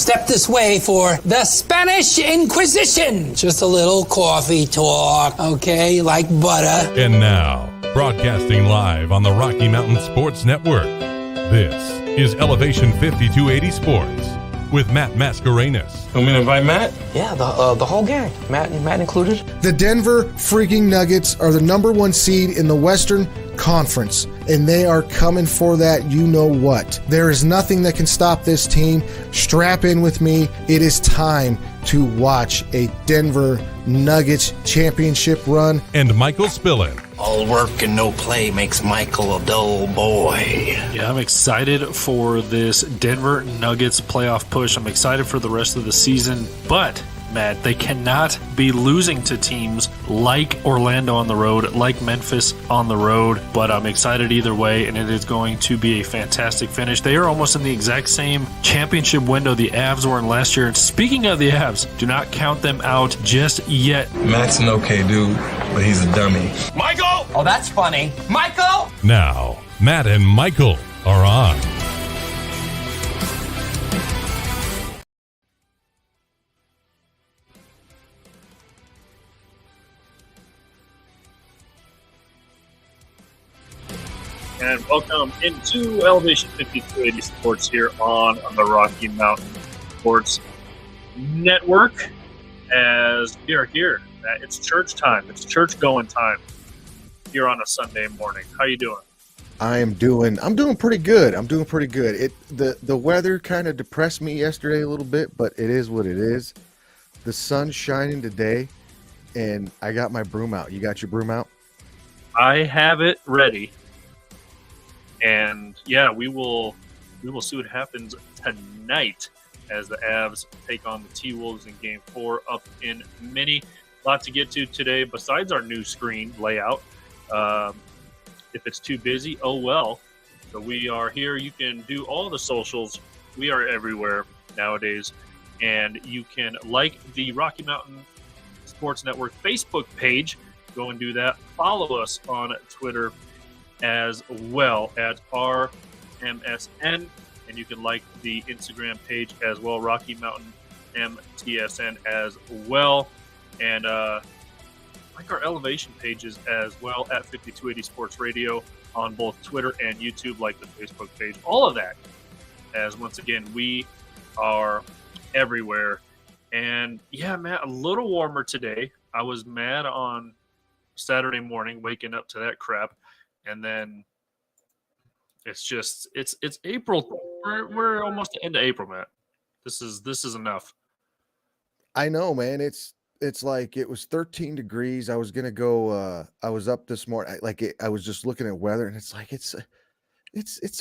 step this way for the Spanish Inquisition. Just a little coffee talk, okay, like butter. And now, broadcasting live on the Rocky Mountain Sports Network, this is Elevation 5280 Sports with Matt Mascarenas. Want me to invite Matt? Yeah, the whole gang. Matt included. The Denver freaking Nuggets are the number one seed in the Western Conference, and they are coming for that you-know-what. There is nothing that can stop this team. Strap in with me. It is time to watch a Denver Nuggets championship run. And Michael Spillin. All work and no play makes Michael a dull boy. Yeah, I'm excited for this Denver Nuggets playoff push. I'm excited for the rest of the season, but Matt, they cannot be losing to teams like Orlando on the road, like Memphis on the road, but I'm excited either way, and it is going to be a fantastic finish. They are almost in the exact same championship window the Avs were in last year. And speaking of the Avs, do not count them out just yet. Matt's an okay dude, but he's a dummy. Michael! Oh, that's funny. Michael! Now, Matt and Michael are on. And welcome into Elevation 5280 Sports here on the Rocky Mountain Sports Network. As we are here, it's church time. It's church going time here on a Sunday morning. How you doing? I'm doing pretty good. The weather kind of depressed me yesterday a little bit, but it is what it is. The sun's shining today, and I got my broom out. You got your broom out? I have it ready. And yeah, we will see what happens tonight as the Avs take on the T-Wolves in Game 4 up in Mini. A lot to get to today besides our new screen layout. If it's too busy, oh well. So we are here. You can do all the socials. We are everywhere nowadays. And you can like the Rocky Mountain Sports Network Facebook page. Go and do that. Follow us on Twitter as well at RMSN, and you can like the Instagram page as well, Rocky Mountain MTSN as well, and like our elevation pages as well at 5280 Sports Radio on both Twitter and YouTube, like the Facebook page, all of that, as once again we are everywhere. And yeah, Matt, a little warmer today. I was mad on Saturday morning waking up to that crap. And then it's April. We're almost the end of April, Matt. This is enough. I know, man. It's like it was 13 degrees. I was gonna go. I was up this morning. I was just looking at weather, and it's like it's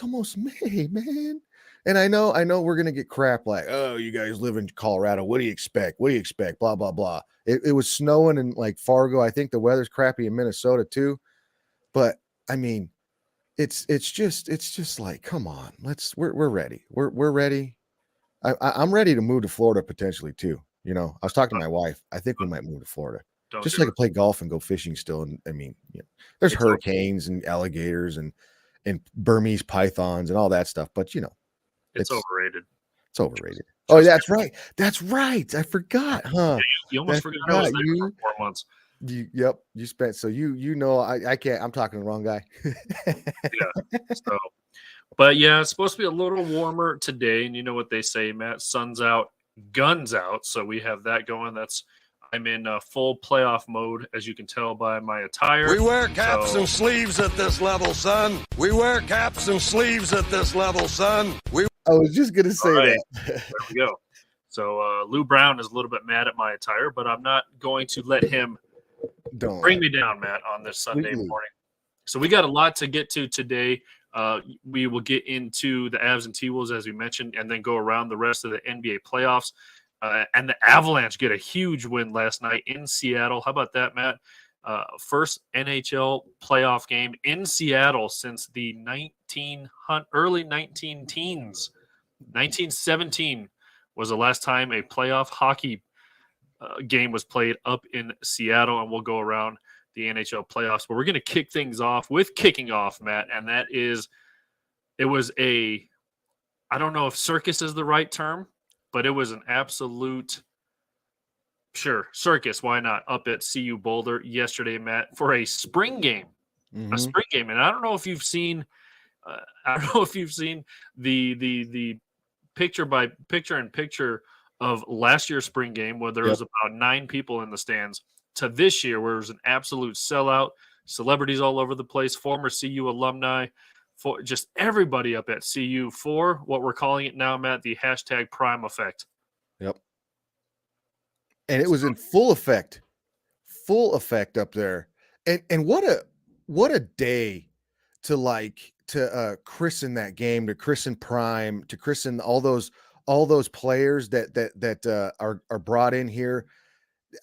almost May, man. And I know we're gonna get crap like, oh, you guys live in Colorado. What do you expect? Blah blah blah. It was snowing in like Fargo. I think the weather's crappy in Minnesota too, but I mean, it's just like, come on, we're ready. We're ready. I'm ready to move to Florida potentially too. You know, I was talking to my wife. I think we might move to Florida just so I can play golf and go fishing still. And I mean, there's hurricanes and alligators and Burmese pythons and all that stuff. But it's overrated. It's overrated. Oh, that's right. That's right. I forgot, huh? You almost forgot I was there for 4 months. You spent, so I can't, I'm talking to the wrong guy. But yeah, it's supposed to be a little warmer today, and you know what they say, Matt, sun's out, guns out. So we have that going. I'm in full playoff mode, as you can tell by my attire. We wear caps and sleeves at this level, son. I was just going to say that. There we go. So Lou Brown is a little bit mad at my attire, but I'm not going to let him bring me down, Matt, on this Sunday morning. So we got a lot to get to today. We will get into the Avs and T-Wolves, as we mentioned, and then go around the rest of the NBA playoffs. And the Avalanche get a huge win last night in Seattle. How about that, Matt? First NHL playoff game in Seattle since the early 19 teens. 1917 was the last time a playoff hockey game was played up in Seattle, and we'll go around the NHL playoffs. But we're going to kick things off with kicking off, Matt, and that is, I don't know if circus is the right term, but it was an absolute circus. Why not? Up at CU Boulder yesterday, Matt, for a spring game. A spring game, and I don't know if you've seen. I don't know if you've seen the picture by picture in picture of last year's spring game where there was about 9 people in the stands to this year where it was an absolute sellout, celebrities all over the place, former CU alumni, for just everybody up at CU for what we're calling it now, Matt, the hashtag Prime Effect. Yep. And it was in full effect up there. And what a day to christen that game, to christen Prime, to christen all those players that are brought in here.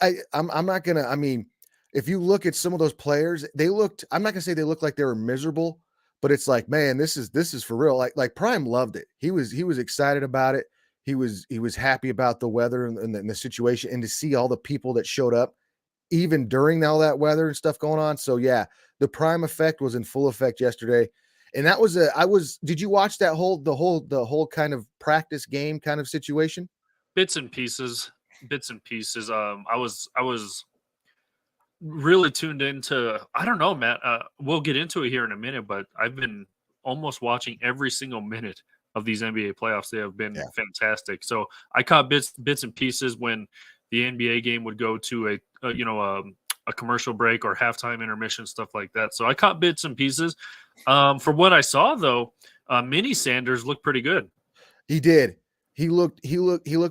I'm not gonna. I mean, if you look at some of those players, I'm not gonna say they look like they were miserable, but it's like, man, this is for real. Like Prime loved it. He was excited about it. He was happy about the weather and the situation, and to see all the people that showed up, even during all that weather and stuff going on. So yeah, the Prime Effect was in full effect yesterday. And that was did you watch that the whole kind of practice game kind of situation? Bits and pieces. I was really tuned into, I don't know, Matt, we'll get into it here in a minute, but I've been almost watching every single minute of these NBA playoffs. They have been fantastic. So I caught bits and pieces when the NBA game would go to a commercial break or halftime intermission, stuff like that. So I caught bits and pieces. For what I saw, though, Mini Sanders looked pretty good. He did. He looked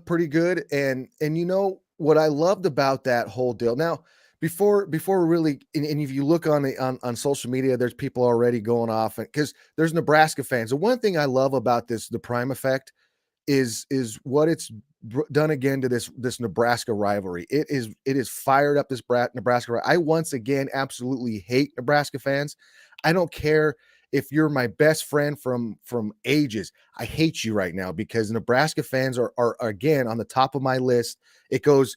pretty good. And you know what I loved about that whole deal. Now, before we really, and if you look on social media, there's people already going off because there's Nebraska fans. The one thing I love about the Prime Effect is what it's done again to this Nebraska rivalry. It is fired up this Nebraska. I once again absolutely hate Nebraska fans. I don't care if you're my best friend from ages. I hate you right now because Nebraska fans are again on the top of my list. It goes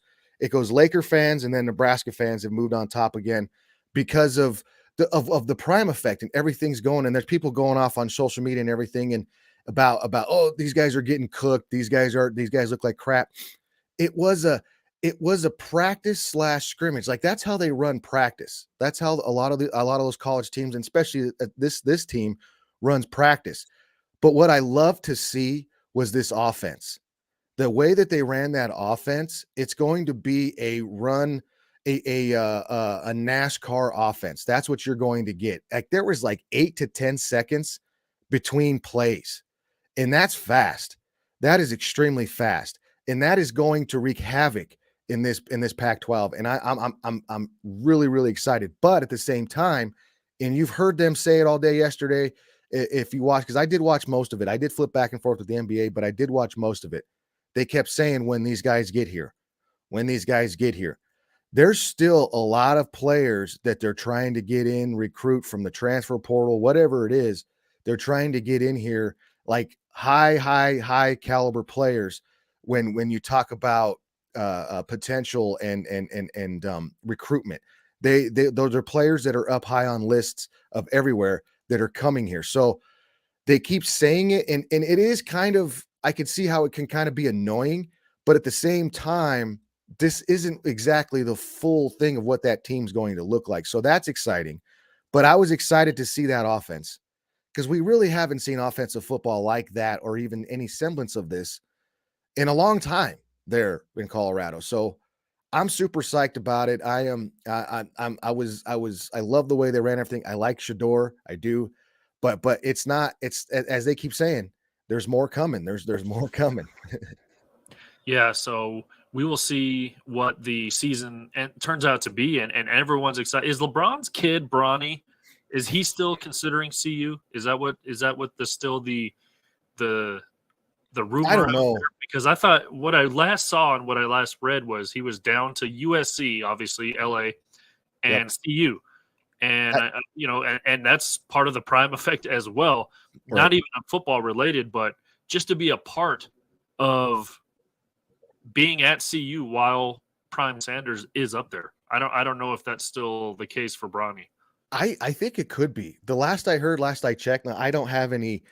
Laker fans, and then Nebraska fans have moved on top again because of the Prime Effect, and everything's going, and there's people going off on social media and everything and about oh, these guys are getting cooked, these guys look like crap. It was a practice / scrimmage. Like, that's how they run practice. That's how a lot of those college teams, and especially this team, runs practice. But what I love to see was this offense. The way that they ran that offense, it's going to be a NASCAR offense. That's what you're going to get. Like, there was like 8 to 10 seconds between plays. And that's fast. That is extremely fast. And that is going to wreak havoc in this Pac-12. And I'm really, really excited. But at the same time, and you've heard them say it all day yesterday, if you watch, because I did watch most of it. I did flip back and forth with the NBA, but I did watch most of it. They kept saying, when these guys get here, there's still a lot of players that they're trying to get in, recruit from the transfer portal, whatever it is. They're trying to get in here, like high caliber players. When you talk about potential and recruitment, those are players that are up high on lists of everywhere that are coming here. So they keep saying it, and it is kind of, I can see how it can kind of be annoying, but at the same time, this isn't exactly the full thing of what that team's going to look like. So that's exciting. But I was excited to see that offense, because we really haven't seen offensive football like that, or even any semblance of this, in a long time there in Colorado. So I'm super psyched about it. I love the way they ran everything. I like Shador. I do. But it's not, it's, as they keep saying, there's more coming. There's more coming. Yeah, so we will see what the season turns out to be, and everyone's excited. Is LeBron's kid Bronny? Is he still considering CU? Is that what the rumor? I don't know, because I thought what I last saw and what I last read was he was down to USC, obviously LA, and CU. And and that's part of the Prime Effect as well. Right. Not even football related, but just to be a part of being at CU while Prime Sanders is up there. I don't know if that's still the case for Bronny. I think it could be. The last I checked, now I don't have any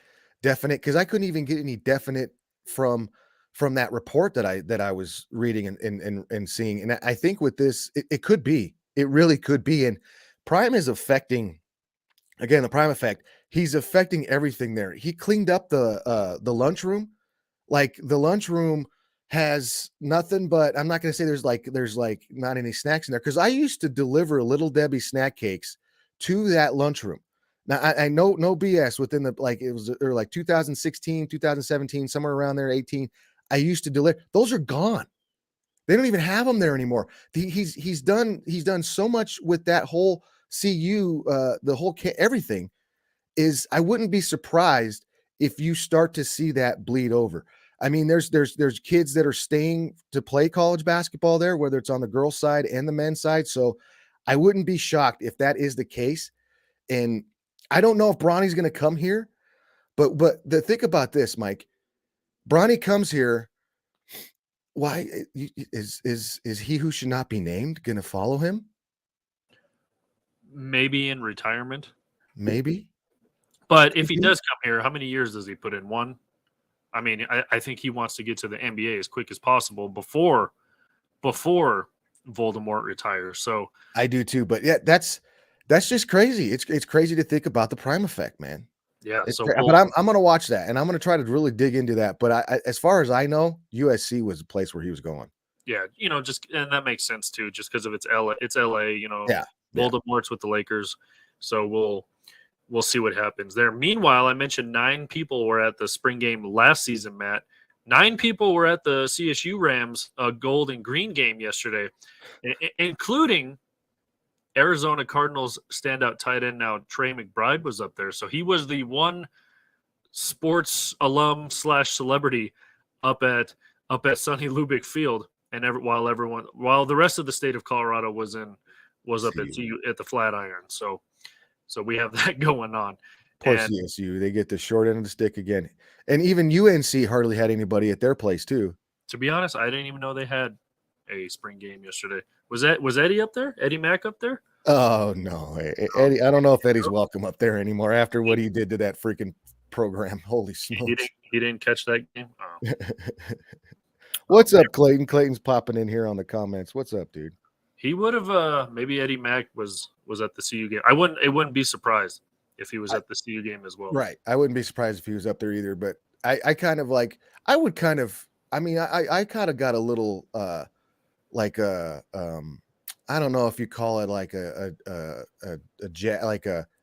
definite, because I couldn't even get any definite from from that report that I was reading and seeing. And I think with this, it could be, it really could be. And Prime is affecting, again, the Prime effect. He's affecting everything there. He cleaned up the lunchroom. Like the lunchroom has nothing but, I'm not going to say there's like not any snacks in there, because I used to deliver Little Debbie snack cakes to that lunchroom. Now I know, no BS, within the, like, it was, or like 2016, 2017, somewhere around there, 18. I used to deliver. Those are gone. They don't even have them there anymore. He's done so much with that whole CU, the whole everything. Is, I wouldn't be surprised if you start to see that bleed over. I mean, there's kids that are staying to play college basketball there, whether it's on the girls' side and the men's side. So I wouldn't be shocked if that is the case. And I don't know if Bronny's going to come here, but think about this, Mike. Bronny comes here. Why is he who should not be named going to follow him? Maybe in retirement. Maybe. But if he does come here, how many years does he put in? One? I mean, I think he wants to get to the NBA as quick as possible before Voldemort retires. So I do too. But yeah, that's just crazy. It's crazy to think about the Prime effect, man. Yeah. But I'm going to watch that, and I'm going to try to really dig into that. But I, as far as I know, USC was the place where he was going. Yeah, and that makes sense too, just because of it's LA. It's LA. Yeah. Voldemort's with the Lakers, so we'll see what happens there. Meanwhile, I mentioned 9 people were at the spring game last season, Matt. 9 people were at the CSU Rams gold and green game yesterday, including Arizona Cardinals standout tight end. Now, Trey McBride was up there. So he was the one sports alum / celebrity up at Sonny Lubick Field. And while the rest of the state of Colorado was up at the Flatiron. So we have that going on. Poor CSU. They get the short end of the stick again. And even UNC hardly had anybody at their place too. To be honest, I didn't even know they had a spring game yesterday. Was Eddie up there? Eddie Mack up there? Oh no, Eddie. I don't know if Eddie's welcome up there anymore after what he did to that freaking program. Holy smokes! He didn't catch that game. Oh. What's up, Clayton? Clayton's popping in here on the comments. What's up, dude? He would have. Maybe Eddie Mack was at the CU game. It wouldn't be surprised if he was at the CU game as well. Right. I wouldn't be surprised if he was up there either. But I kind of got a little I don't know if you call it like a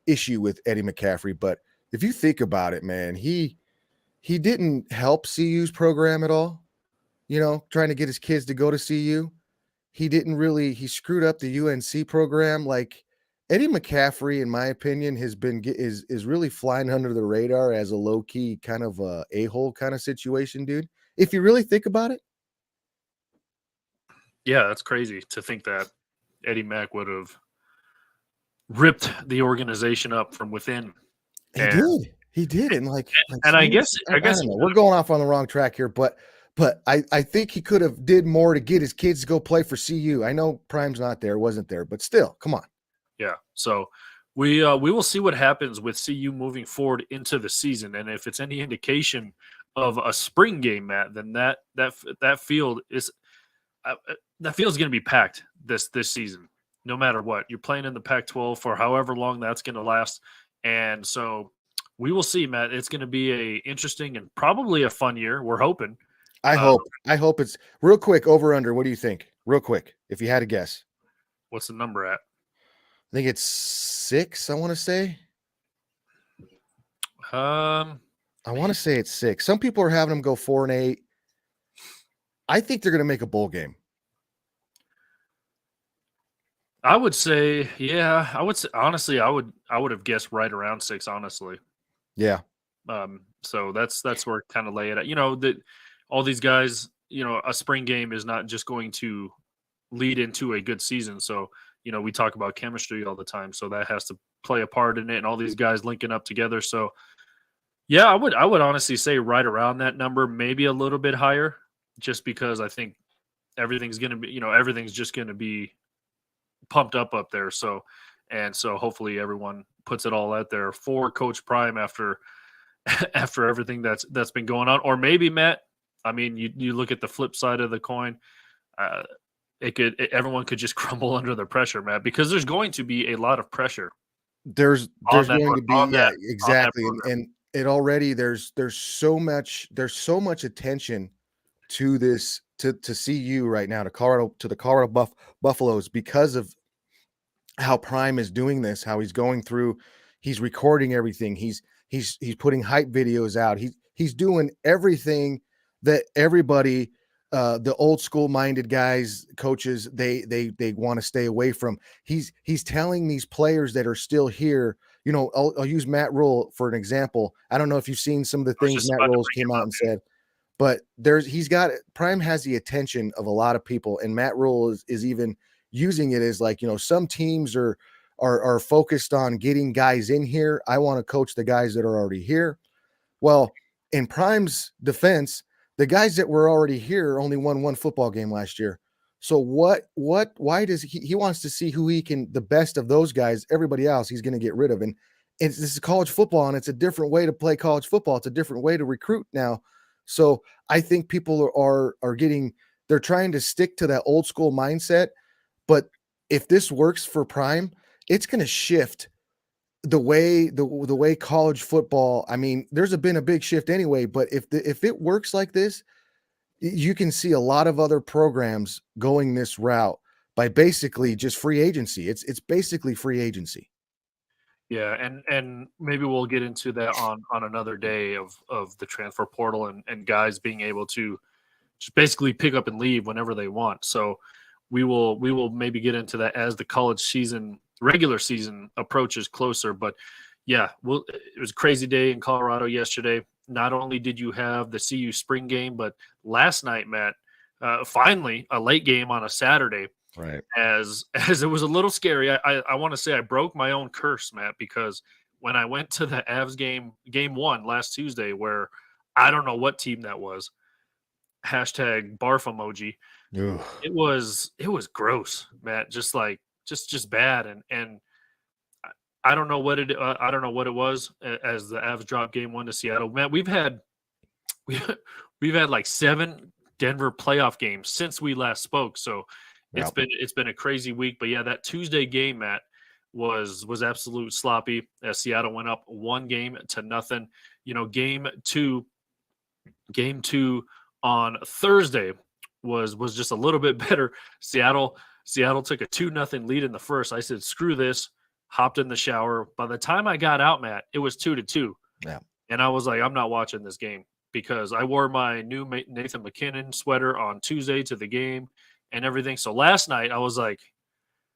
issue with Eddie McCaffrey, but if you think about it, man, he didn't help CU's program at all. Trying to get his kids to go to CU. He screwed up the UNC program. Like, Eddie McCaffrey, in my opinion, is really flying under the radar as a low key kind of a-hole kind of situation, dude. If you really think about it. Yeah, that's crazy to think that Eddie Mack would have ripped the organization up from within. He did. And I guess we're going off on the wrong track here, but I think he could have did more to get his kids to go play for CU. I know Prime's wasn't there, but still, come on. Yeah. So we will see what happens with CU moving forward into the season. And if it's any indication of a spring game, Matt, then that field is going to be packed this season, no matter what. You're playing in the Pac-12 for however long that's going to last. And so we will see, Matt. It's going to be a interesting and probably a fun year. We're hoping. I hope it's real quick. Over under. What do you think? Real quick, if you had to guess. What's the number at? I think it's 6. I want to say. I want to say it's 6. Some people are having them go 4-8. I think they're going to make a bowl game. I would say, yeah. I would say, honestly, I would have guessed right around 6. Honestly. Yeah. So that's where kind of lay it at. That all these guys. A spring game is not just going to lead into a good season. So. We talk about chemistry all the time, so that has to play a part in it, and all these guys linking up together. So, yeah, I would honestly say right around that number, maybe a little bit higher, just because I think everything's going to be, everything's just going to be pumped up there. So hopefully everyone puts it all out there for Coach Prime after everything that's been going on. Or maybe, Matt, I mean, you look at the flip side of the coin. Uh, everyone could just crumble under the pressure, Matt, because there's going to be a lot of pressure. There's on that, going to be on that, exactly, on that and it already there's so much attention to this to CU right now, to the Colorado Buffaloes, because of how Prime is doing this, how he's going through, he's recording everything, he's putting hype videos out, he's doing everything that everybody, the old school minded guys, coaches, they want to stay away from. He's telling these players that are still here, you know, I'll use Matt Rule for an example. I don't know if you've seen some of the things Matt Rule's came out and said, but Prime has the attention of a lot of people, and Matt Rule is even using it as like, you know, some teams are focused on getting guys in here. I want to coach the guys that are already here. Well, in Prime's defense, the guys that were already here only won one football game last year. So why does he wants to see who he can, the best of those guys, everybody else he's going to get rid of. And this is college football, and it's a different way to play college football. It's a different way to recruit now. So I think people are getting, they're trying to stick to that old school mindset. But if this works for Prime, it's going to shift the way college football. I mean, there's been a big shift anyway, but if it works like this, you can see a lot of other programs going this route by basically just free agency. It's basically free agency. Yeah, and maybe we'll get into that on another day of the transfer portal and guys being able to just basically pick up and leave whenever they want. So we will maybe get into that as the college season, regular season, approaches closer. But yeah, it was a crazy day in Colorado yesterday. Not only did you have the CU spring game, but last night, Matt, finally a late game on a Saturday. Right. As it was a little scary. I want to say I broke my own curse, Matt, because when I went to the Avs game 1 last Tuesday, where I don't know what team that was, hashtag barf emoji. Ugh. It was gross, Matt. Just bad. And I don't know what it was as the Avs dropped game 1 to Seattle. Matt, we've had like 7 Denver playoff games since we last spoke. So it's been a crazy week. But yeah, that Tuesday game, Matt, was absolute sloppy as Seattle went up 1-0. You know, game two on Thursday was just a little bit better. Seattle took a 2-0 lead in the first. I said, screw this, hopped in the shower. By the time I got out, Matt, it was 2-2. Yeah. And I was like, I'm not watching this game, because I wore my new Nathan McKinnon sweater on Tuesday to the game and everything. So last night I was like,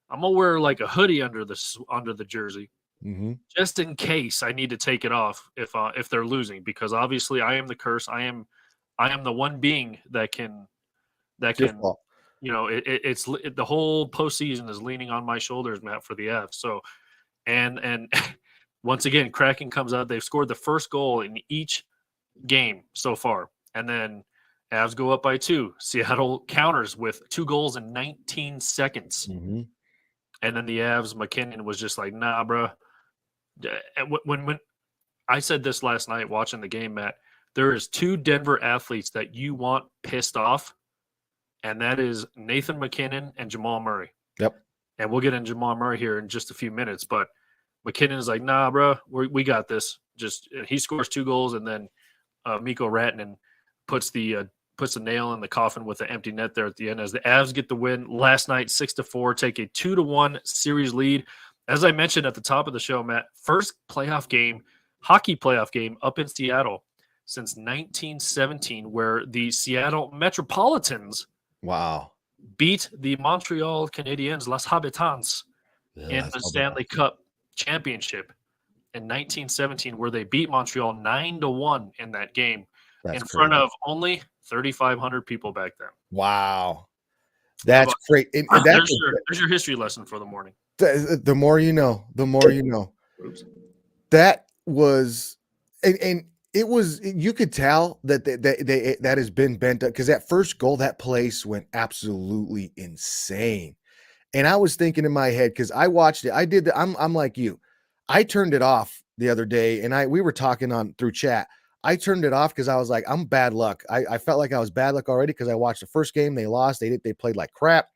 I'm gonna wear like a hoodie under the jersey, just in case I need to take it off if they're losing, because obviously I am the curse. I am the one being that can you know, it's the whole postseason is leaning on my shoulders, Matt, for the F. So and once again, Kraken comes out. They've scored the first goal in each game so far, and then Avs go up by 2. Seattle counters with 2 goals in 19 seconds. And then the Avs, McKinnon was just like, nah, bro. When I said this last night watching the game, Matt, there is 2 Denver athletes that you want pissed off, and that is Nathan McKinnon and Jamal Murray. Yep. And we'll get into Jamal Murray here in just a few minutes, but McKinnon is like, nah, bro, we got this. Just he scores 2 goals, and then Mikko Rantanen puts the nail in the coffin with the empty net there at the end as the Avs get the win last night, 6-4, take a 2-1 series lead. As I mentioned at the top of the show, Matt, first hockey playoff game up in Seattle since 1917, where the Seattle Metropolitans beat the Montreal Canadiens, Les Habitants, in the Stanley Cup Championship in 1917, where they beat Montreal 9-1 in that game. That's in front of only 3,500 people back then. Wow. That's great. There's your history lesson for the morning. The more you know, the more you know. Oops. That was, and it was, you could tell that has been bent up, because that first goal, that place went absolutely insane. And I was thinking in my head, because I watched it, I'm like you. I turned it off the other day, and we were talking through chat. I turned it off because I was like, I'm bad luck. I felt like I was bad luck already because I watched the first game, they lost, they played like crap,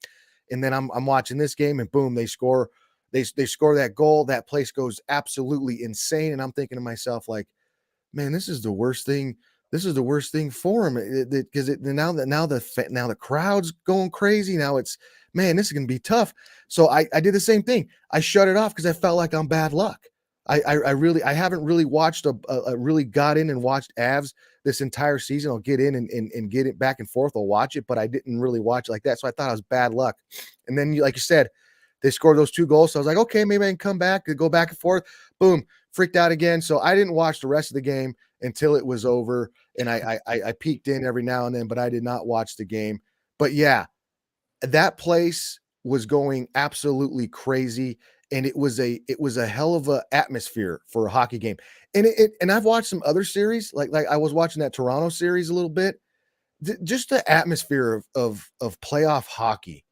and then I'm watching this game, and boom, they score, they score that goal, that place goes absolutely insane, and I'm thinking to myself like, man, this is the worst thing. This is the worst thing for him because now the crowd's going crazy. Now it's, man, this is gonna be tough. So I did the same thing. I shut it off because I felt like I'm bad luck. I haven't really watched really got in and watched Avs this entire season. I'll get in and get it back and forth. I'll watch it, but I didn't really watch it like that. So I thought it was bad luck. And then, like you said, they scored those 2 goals. So I was like, okay, maybe I can come back and go back and forth. Boom, freaked out again. So I didn't watch the rest of the game until it was over. And I peeked in every now and then, but I did not watch the game. But yeah, that place was going absolutely crazy. And it was a hell of a atmosphere for a hockey game. And I've watched some other series, like I was watching that Toronto series a little bit. Just the atmosphere of playoff hockey.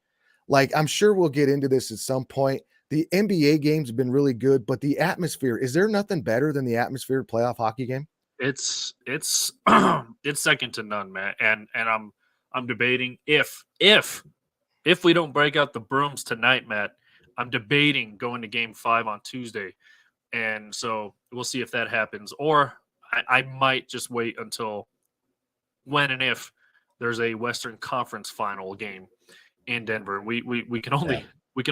Like, I'm sure we'll get into this at some point. The NBA games have been really good, but the atmosphere, is there nothing better than the atmosphere of playoff hockey game? It's it's second to none, Matt. And I'm debating if we don't break out the brooms tonight, Matt, I'm debating going to game 5 on Tuesday. And so we'll see if that happens. Or I might just wait until when and if there's a Western Conference final game in Denver. We can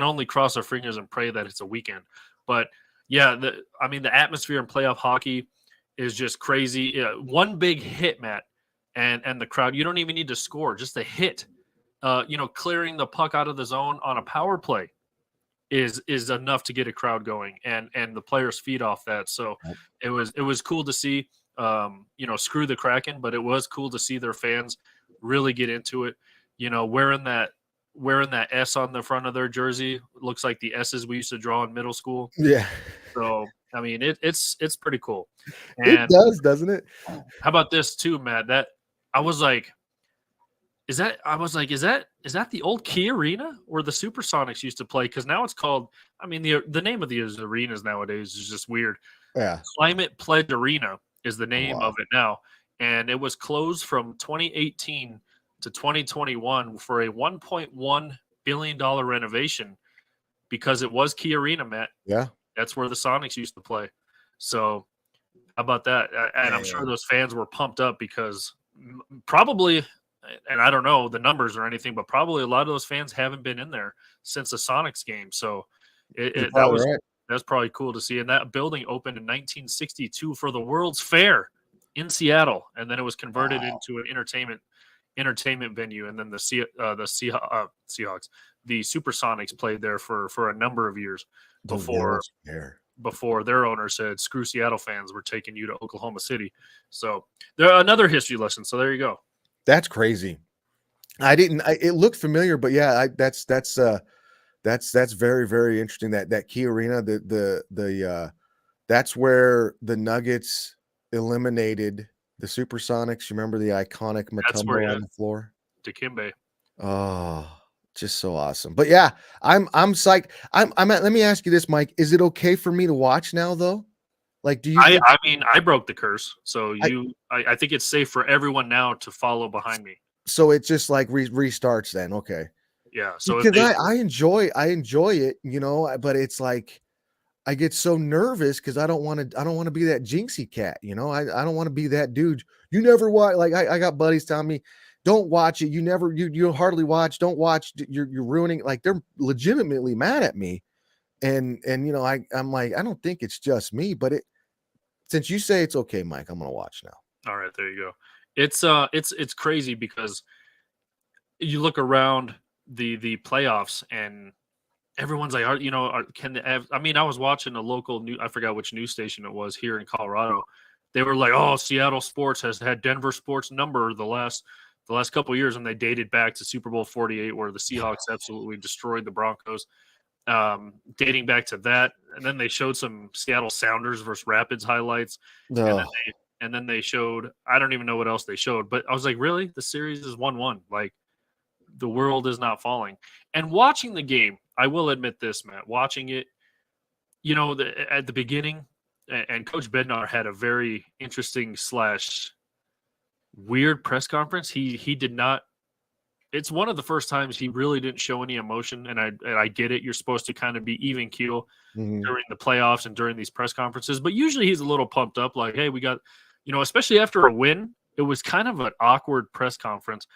only cross our fingers and pray that it's a weekend. But yeah, the atmosphere in playoff hockey is just crazy. Yeah, one big hit, Matt, and the crowd, you don't even need to score, just a hit. Clearing the puck out of the zone on a power play is enough to get a crowd going, and the players feed off that. So it was cool to see. Screw the Kraken, but it was cool to see their fans really get into it. Wearing that S on the front of their jersey, looks like the S's we used to draw in middle school. Yeah. So I mean, it's pretty cool. And it does, doesn't it? How about this too, Matt? That I was like, is that the old Key Arena where the Supersonics used to play? Because now it's called, the name of these arenas nowadays is just weird. Yeah. Climate Pledge Arena is the name of it now. And it was closed from 2018 to 2021 for a $1.1 billion renovation because it was Key Arena, Matt. Yeah. That's where the Sonics used to play. So how about that? And I'm sure those fans were pumped up because probably, and I don't know the numbers or anything, but probably a lot of those fans haven't been in there since the Sonics game. So that's probably cool to see. And that building opened in 1962 for the World's Fair in Seattle, and then it was converted into an entertainment venue. And then the Seahawks, the Supersonics, played there for a number of years before their owner said, "Screw Seattle fans, we're taking you to Oklahoma City." So there another history lesson. So there you go. That's crazy. It looked familiar, but yeah, that's very, very interesting. That Key Arena, that's where the Nuggets eliminated the Supersonics. You remember the iconic Mutombo on the floor? Dikembe. Oh, just so awesome. But yeah, I'm psyched. Let me ask you this, Mike. Is it okay for me to watch now though? Like, do you? I broke the curse, so I think it's safe for everyone now to follow behind me. So it just like restarts then. Okay. Yeah. So because I enjoy it, but it's like I get so nervous because I don't want to be that jinxie cat, I don't want to be that dude. You never watch. Like I got buddies telling me, don't watch it. You hardly watch. Don't watch. You're ruining. Like they're legitimately mad at me, and I'm like, I don't think it's just me, but since you say it's okay, Mike, I'm gonna watch now. All right, there you go. It's crazy because you look around the playoffs and everyone's like, can the Avs? I was watching a local I forgot which news station it was here in Colorado. They were like, "Oh, Seattle sports has had Denver sports number the last couple of years," and they dated back to Super Bowl 48, where the Seahawks absolutely destroyed the Broncos. Dating back to that, and then they showed some Seattle Sounders versus Rapids highlights, and then they showed, I don't even know what else they showed, but I was like, really? The series is 1-1. Like, the world is not falling. And watching the game, I will admit this, Matt, watching it, at the beginning, and Coach Bednar had a very interesting / weird press conference. He did not. It's one of the first times he really didn't show any emotion, and I get it. You're supposed to kind of be even keel during the playoffs and during these press conferences, but usually he's a little pumped up, like, hey, we got, especially after a win. It was kind of an awkward press conference.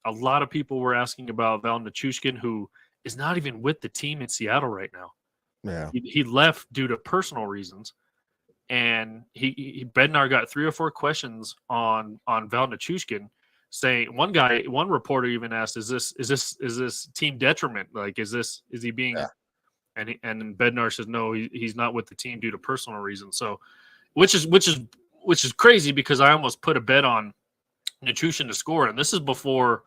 A lot of people were asking about Val Nichushkin, who is not even with the team in Seattle right now. Yeah. He left due to personal reasons, and he Bednar got 3 or 4 questions on Val Nichushkin, saying one reporter even asked, is this team detriment? Like, is he being, and Bednar says, no, he's not with the team due to personal reasons. So, which is crazy, because I almost put a bet on Nichushkin to score, and this is before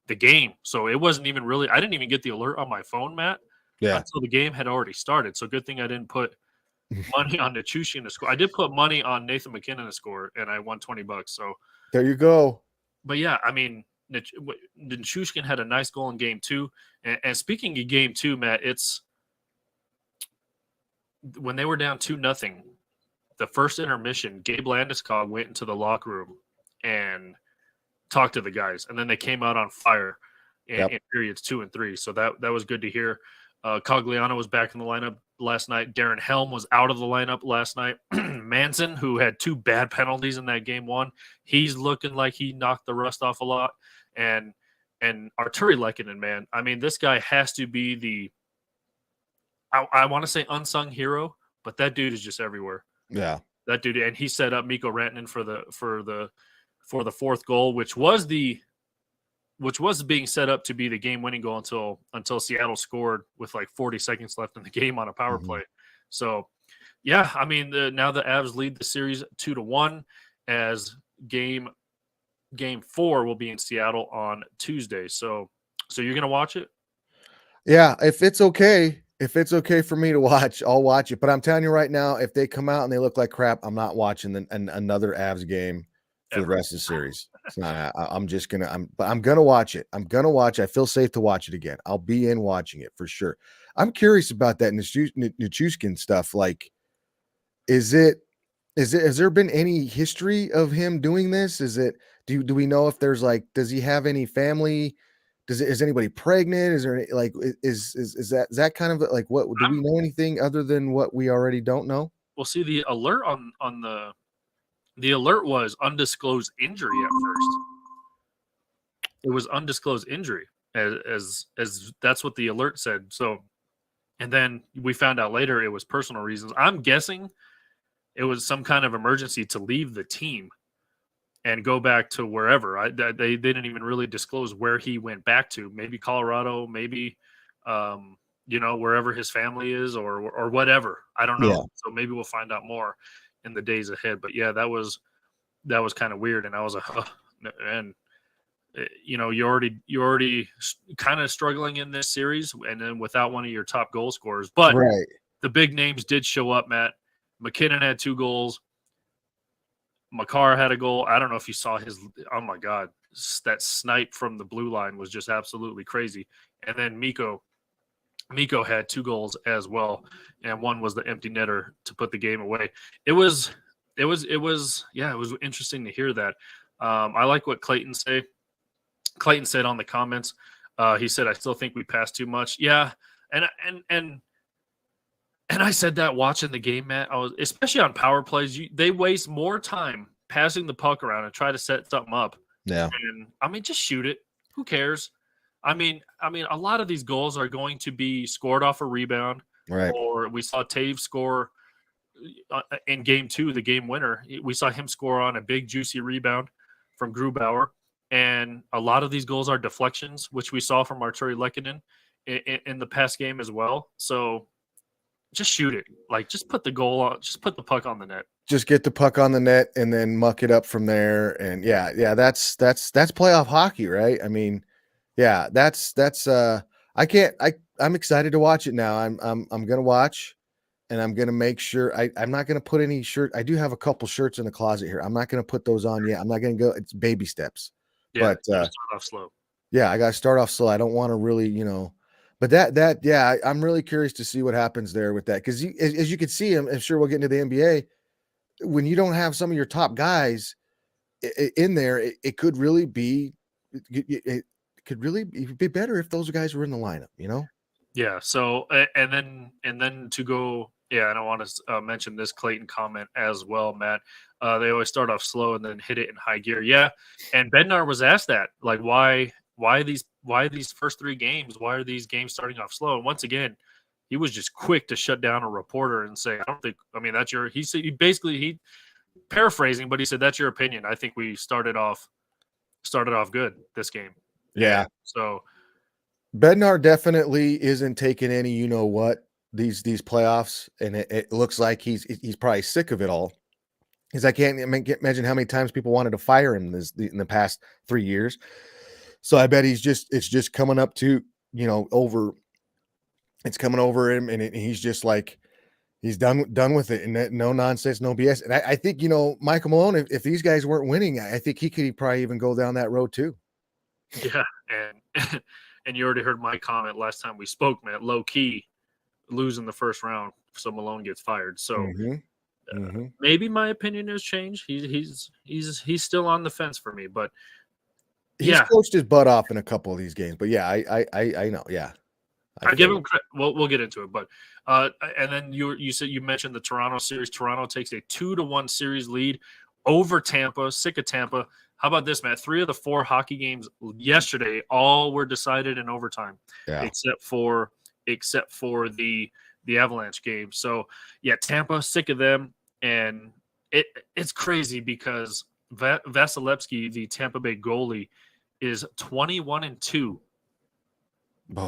the game. So it wasn't even really, I didn't even get the alert on my phone, Matt, until the game had already started. So good thing I didn't put money on Nichushkin to score. I did put money on Nathan McKinnon to score, and I won $20. So there you go. But yeah, I mean, Nichushkin had a nice goal in game 2. And speaking of game 2, Matt, it's when they were down 2-0, the first intermission, Gabe Landeskog went into the locker room and talked to the guys, and then they came out on fire in periods 2 and 3. So that was good to hear. Cogliano was back in the lineup last night. Darren Helm was out of the lineup last night. Manson, who had 2 bad penalties in that game 1, he's looking like he knocked the rust off a lot. And Arturi Lehkonen, man, I mean, this guy has to be the I want to say unsung hero, but that dude is just everywhere. Yeah, that dude, and he set up Mikko Rantanen for the 4th goal, which was being set up to be the game-winning goal until Seattle scored with like 40 seconds left in the game on a power play. So, yeah, I mean, now the Avs lead the series 2-1, as game 4 will be in Seattle on Tuesday. So you're gonna watch it? Yeah, if it's okay for me to watch, I'll watch it. But I'm telling you right now, if they come out and they look like crap, I'm not watching another Avs game for the rest of the series. It's not. I'm gonna watch it. I'm gonna watch. I feel safe to watch it again. I'll be in watching it for sure. I'm curious about that Nichushkin stuff. Like, has there been any history of him doing this? Do we know if there's like, does he have any family? Is anybody pregnant? Is there like, is that kind of like, what do we know anything other than what we already don't know? Well, see, the alert on the alert was undisclosed injury at first. It was undisclosed injury, as that's what the alert said. So, and then we found out later it was personal reasons. I'm guessing it was some kind of emergency to leave the team and go back to wherever. They didn't even really disclose where he went back to. Maybe Colorado, maybe wherever his family is, or whatever. I don't know. Yeah. So maybe we'll find out more in the days ahead. But yeah, that was kind of weird. And I was like, you're already kind of struggling in this series, and then without one of your top goal scorers. But the big names did show up, Matt. McKinnon had 2 goals. Makar had a goal. I don't know if you saw his. Oh my God, that snipe from the blue line was just absolutely crazy. And then Mikko had 2 goals as well, and one was the empty netter to put the game away. It was interesting to hear that. I like what Clayton said. Clayton said on the comments. He said, "I still think we passed too much." Yeah, and I said that watching the game, Matt. Especially on power plays, they waste more time passing the puck around and try to set something up. Yeah, and I mean, just shoot it. Who cares? I mean, a lot of these goals are going to be scored off a rebound, right? Or we saw Taves score in game 2, the game winner. We saw him score on a big juicy rebound from Grubauer, and a lot of these goals are deflections, which we saw from Arturi Lehkonen in the past game as well. So just shoot it. Like, just put the goal on. Just put the puck on the net. Just get the puck on the net and then muck it up from there. And yeah, that's playoff hockey, right? I mean, yeah, I'm excited to watch it now. I'm gonna watch, and I'm gonna make sure I'm not gonna put any shirt. I do have a couple shirts in the closet here. I'm not gonna put those on yet. I'm not gonna go. It's baby steps. Yeah, but start off slow. Yeah, I gotta start off slow. I don't want to really, but I'm really curious to see what happens there with that, because as you can see, I'm sure we'll get into the NBA. when you don't have some of your top guys in there, it could really be it could really be better if those guys were in the lineup, you know? Yeah. So and then to go, yeah, and I want to mention this Clayton comment as well, Matt. They always start off slow and then hit it in high gear. Yeah, and Bednar was asked that, like, why these first three games? Why are these games starting off slow? And once again, he was just quick to shut down a reporter and say, "I don't think. I mean, that's your." He said he paraphrasing, but he said that's your opinion. I think we started off good this game. Yeah. So Bednar definitely isn't taking any, you know what, these playoffs, and it looks like he's probably sick of it all. Because I can't imagine how many times people wanted to fire him in the past 3 years. So I bet it's just coming up to, you know, it's coming over him, and he's just like, he's done with it, and no nonsense, no BS. And I think, you know, Michael Malone, if these guys weren't winning, I think he could probably even go down that road too. yeah, and and you already heard my comment last time we spoke, man. Low key losing the first round, so Malone gets fired. So maybe my opinion has changed. He's still on the fence for me, but he's coached his butt off in a couple of these games. But yeah, I know. Yeah, I give him credit. We'll get into it, but and then you mentioned the Toronto series. Toronto takes a 2-1 series lead over Tampa. Sick of Tampa. How about this, Matt? 3 of the 4 hockey games yesterday all were decided in overtime, except for the Avalanche game. So yeah, Tampa, sick of them, and it's crazy because Vasilevsky, the Tampa Bay goalie, is 21-2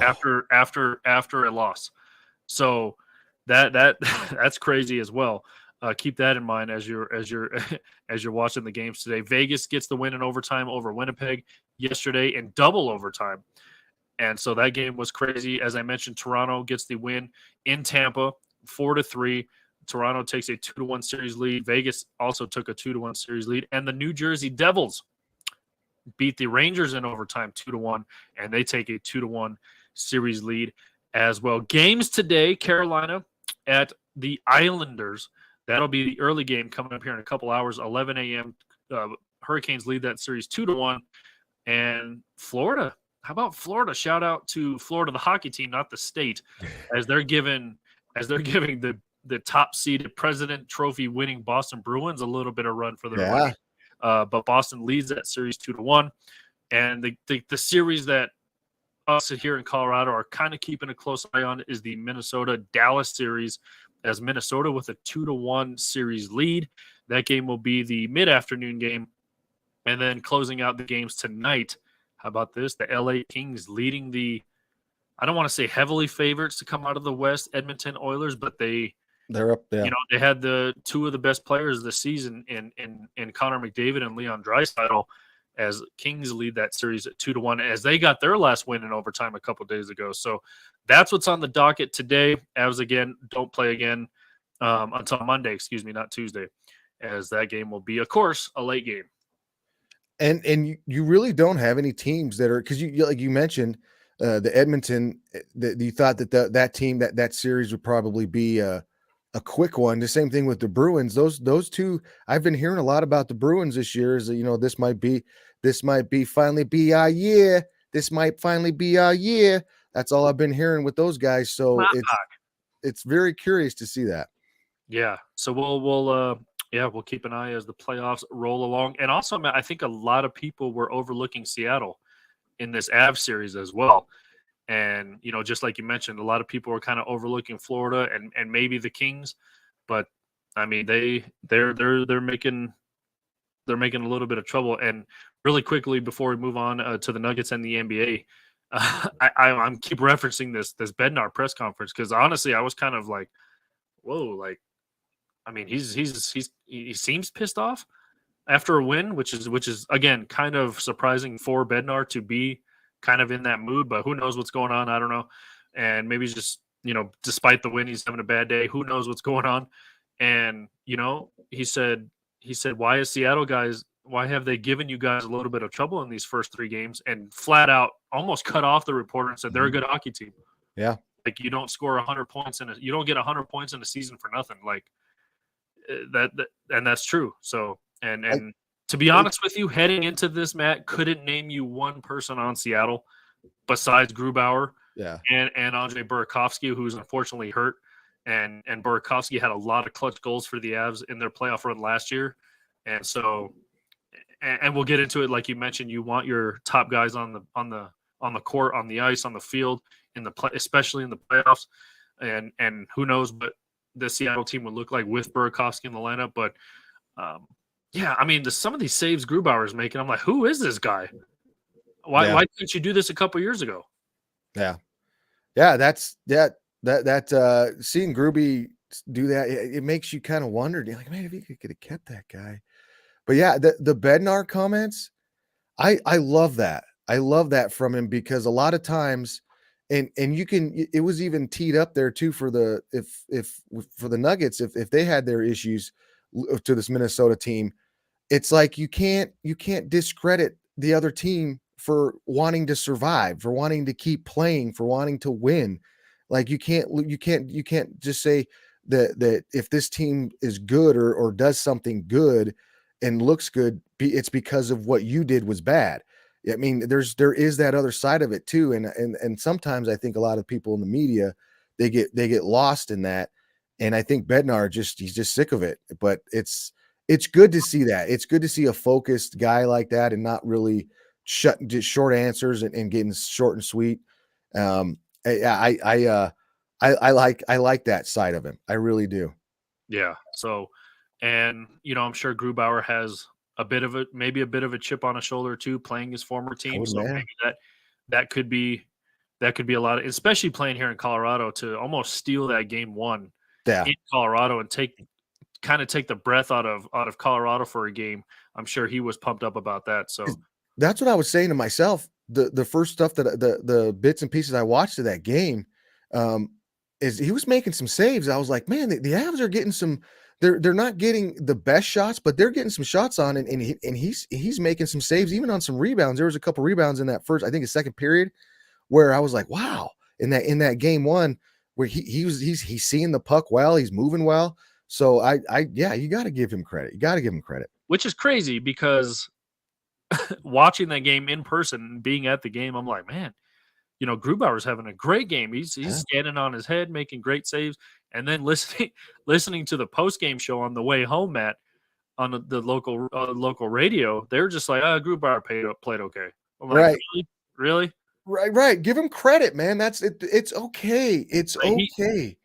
after a loss. So that's crazy as well. Keep that in mind as you're watching the games today. Vegas gets the win in overtime over Winnipeg yesterday in double overtime. And so that game was crazy. As I mentioned, Toronto gets the win in Tampa 4-3. Toronto takes a 2-1 series lead. Vegas also took a 2-1 series lead. And the New Jersey Devils beat the Rangers in overtime 2-1, and they take a 2-1 series lead as well. Games today, Carolina at the Islanders. That'll be the early game coming up here in a couple hours, 11 a.m. Hurricanes lead that series 2-1. And Florida, how about Florida? Shout out to Florida, the hockey team, not the state, as they're giving the top seeded President Trophy winning Boston Bruins a little bit of run for their money. But Boston leads that series 2-1. And the series that us here in Colorado are kind of keeping a close eye on is the Minnesota-Dallas series, as Minnesota with a 2-1 series lead. That game will be the mid-afternoon game. And then closing out the games tonight, how about this? The LA Kings leading the, I don't want to say heavily favorites to come out of the West, Edmonton Oilers, but they're up there. You know, they had the 2 of the best players this season in Connor McDavid and Leon Draisaitl, as Kings lead that series at 2-1, as they got their last win in overtime a couple days ago. So that's what's on the docket today. Avs again don't play again until Monday, not Tuesday, as that game will be, of course, a late game. And you really don't have any teams that are, because you mentioned the Edmonton, that you thought that team, that series would probably be a quick one. The same thing with the Bruins. Those two, I've been hearing a lot about the Bruins this year. Is, you know, this might finally be our year. This might finally be our year. That's all I've been hearing with those guys. So it's very curious to see that. Yeah. So we'll keep an eye as the playoffs roll along. And also, I think a lot of people were overlooking Seattle in this Avs series as well. And, you know, just like you mentioned, a lot of people were kind of overlooking Florida and maybe the Kings, but I mean, they're making a little bit of trouble. And really quickly before we move on to the Nuggets and the NBA, I'm keep referencing this Bednar press conference, because honestly, I was kind of like, whoa, like, I mean, he seems pissed off after a win, which is again kind of surprising for Bednar to be kind of in that mood, but who knows what's going on? I don't know. And maybe he's just, you know, despite the win, he's having a bad day. Who knows what's going on? And, you know, he said, why have they given you guys a little bit of trouble in these first 3 games? And flat out almost cut off the reporter and said, they're a good hockey team. Yeah. Like, you don't score 100 points you don't get 100 points in a season for nothing. Like, and that's true. So and to be honest with you, heading into this, Matt, couldn't name you one person on Seattle besides Grubauer and Andre Burakovsky, who's unfortunately hurt. And Burakovsky had a lot of clutch goals for the Avs in their playoff run last year. And so and we'll get into it. Like you mentioned, you want your top guys on the court, on the ice, on the field, especially in the playoffs. And who knows what the Seattle team would look like with Burakovsky in the lineup. But I mean, some of these saves Grubauer is making, I'm like, who is this guy? Why couldn't you do this a couple years ago? Yeah, that's seeing Gruby do that, it makes you kind of wonder. You're like, man, if he could have kept that guy. But yeah, the Bednar comments, I love that. I love that from him, because a lot of times, and it was even teed up there too for the Nuggets, if they had their issues to this Minnesota team, it's like you can't discredit the other team for wanting to survive, for wanting to keep playing, for wanting to win. Like you can't just say that if this team is good or does something good and looks good, it's because of what you did was bad. I mean, there is that other side of it too. And sometimes I think a lot of people in the media, they get lost in that. And I think Bednar he's just sick of it, but it's good to see that. It's good to see a focused guy like that and not really just short answers and getting short and sweet. I like that side of him. I really do. Yeah. So, and I'm sure Grubauer has maybe a bit of a chip on his shoulder too, playing his former team. So maybe that could be a lot of, especially playing here in Colorado, to almost steal that game one in Colorado and take the breath out of Colorado for a game. I'm sure he was pumped up about that. So that's what I was saying to myself. The first stuff that the bits and pieces I watched of that game, is he was making some saves. I was like, man, the Avs are getting some. They're not getting the best shots, but they're getting some shots on, and he's making some saves, even on some rebounds. There was a couple rebounds in that first, I think, the second period, where I was like, wow. In that game one, where he's seeing the puck well, he's moving well. So you got to give him credit. You got to give him credit. Which is crazy, because watching that game in person, being at the game, I'm like, man, Grubauer's having a great game. He's standing on his head, making great saves. And then listening to the post-game show on the way home, Matt, on the local radio, they're just like, Grubauer played okay. I'm like, right. Really? Right. Give him credit, man. That's it. It's okay. It's okay.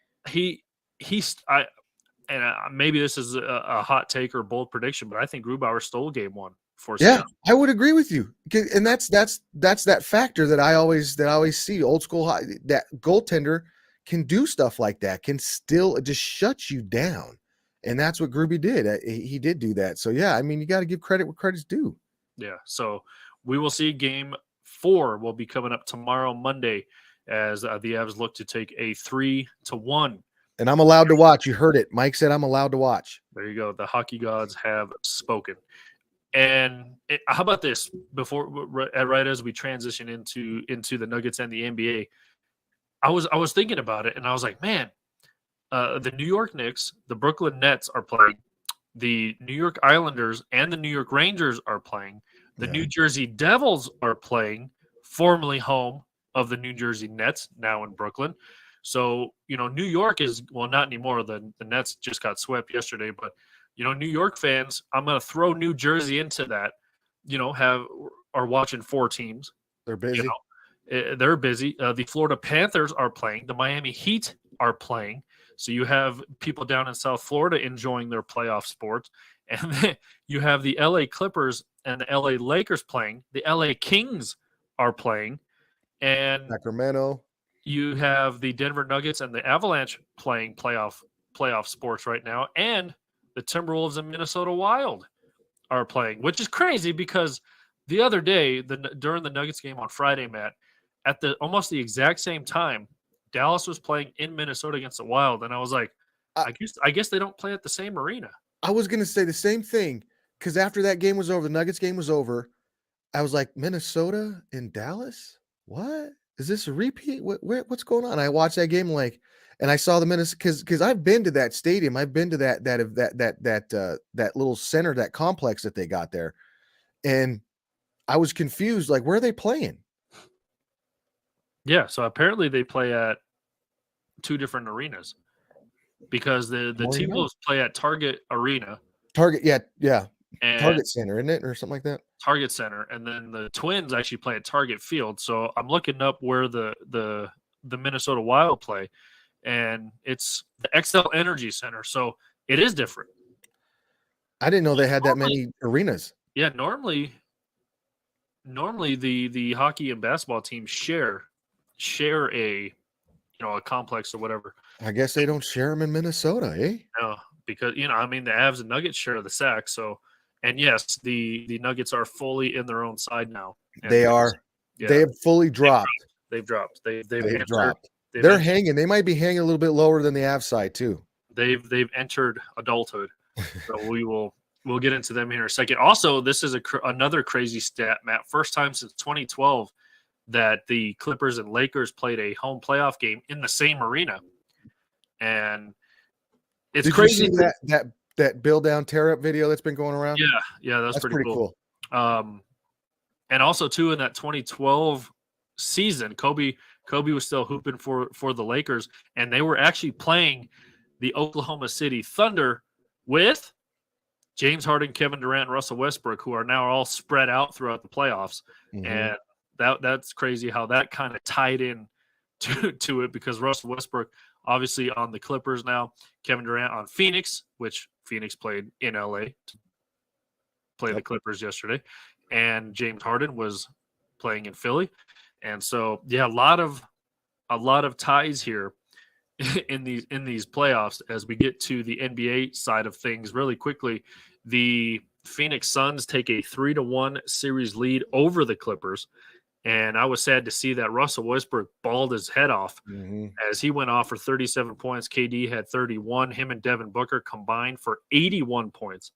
Maybe this is a hot take or bold prediction, but I think Grubauer stole game one for Yeah, Seattle. I would agree with you. And that's that factor that I always see. Old school, that goaltender can do stuff like that, can still just shut you down. And that's what Gruby did. He did do that. So, yeah, I mean, you got to give credit where credit's due. Yeah. So we will see game 4 will be coming up tomorrow, Monday, as the Avs look to take a 3-1. And I'm allowed to watch. You heard it. Mike said I'm allowed to watch. There you go. The hockey gods have spoken. And how about this? Right as we transition into the Nuggets and the NBA, I was thinking about it, and I was like, man, the New York Knicks, the Brooklyn Nets are playing, the New York Islanders and the New York Rangers are playing, the New Jersey Devils are playing, formerly home of the New Jersey Nets, now in Brooklyn. So, New York is, well, not anymore. The Nets just got swept yesterday, but New York fans, I'm going to throw New Jersey into that, are watching 4 teams. They're busy. They're busy. The Florida Panthers are playing. The Miami Heat are playing. So you have people down in South Florida enjoying their playoff sports. And then you have the LA Clippers and the LA Lakers playing. The LA Kings are playing. And Sacramento. You have the Denver Nuggets and the Avalanche playing playoff sports right now. And the Timberwolves and Minnesota Wild are playing, which is crazy because the other day, during the Nuggets game on Friday, Matt, at almost the exact same time, Dallas was playing in Minnesota against the Wild, and I was like, I guess they don't play at the same arena. I was going to say the same thing, because after that game was over, the Nuggets game was over, I was like, Minnesota and Dallas? What? Is this a repeat? What's going on? I watched that game and I saw the Minnesota because I've been to that stadium. I've been to that little center, that complex that they got there, and I was confused. Like, where are they playing? Yeah, so apparently they play at 2 different arenas because the T-Wolves play at Target Arena. Target, yeah. And Target Center, isn't it, or something like that? Target Center, and then the Twins actually play at Target Field. So I'm looking up where the Minnesota Wild play, and it's the XL Energy Center. So it is different. I didn't know they had that many arenas. Yeah, normally the hockey and basketball teams share a a complex or whatever. I guess they don't share them in Minnesota, eh? No, because the Avs and Nuggets share the sack. So, and yes, the Nuggets are fully in their own side now. They are. Yeah, they have fully dropped. They've dropped. They've dropped. They're hanging. They might be hanging a little bit lower than the Avs side too. They've entered adulthood. So we'll get into them here in a second. Also, this is another crazy stat, Matt. First time since 2012 that the Clippers and Lakers played a home playoff game in the same arena, and it's crazy. You see that Bill Down tear up video that's been going around? Yeah, that's pretty cool. And also too in that 2012 season, Kobe was still hooping for the Lakers, and they were actually playing the Oklahoma City Thunder with James Harden, Kevin Durant, and Russell Westbrook, who are now all spread out throughout the playoffs. Mm-hmm. And that's crazy how that kind of tied in to it, because Russell Westbrook obviously on the Clippers now, Kevin Durant on Phoenix, which Phoenix played in LA to play the Clippers yesterday, and James Harden was playing in Philly. And so a lot of ties here in these playoffs. As we get to the NBA side of things really quickly, the Phoenix Suns take a 3-1 series lead over the Clippers. And I was sad to see that Russell Westbrook balled his head off as he went off for 37 points. KD had 31. Him and Devin Booker combined for 81 points,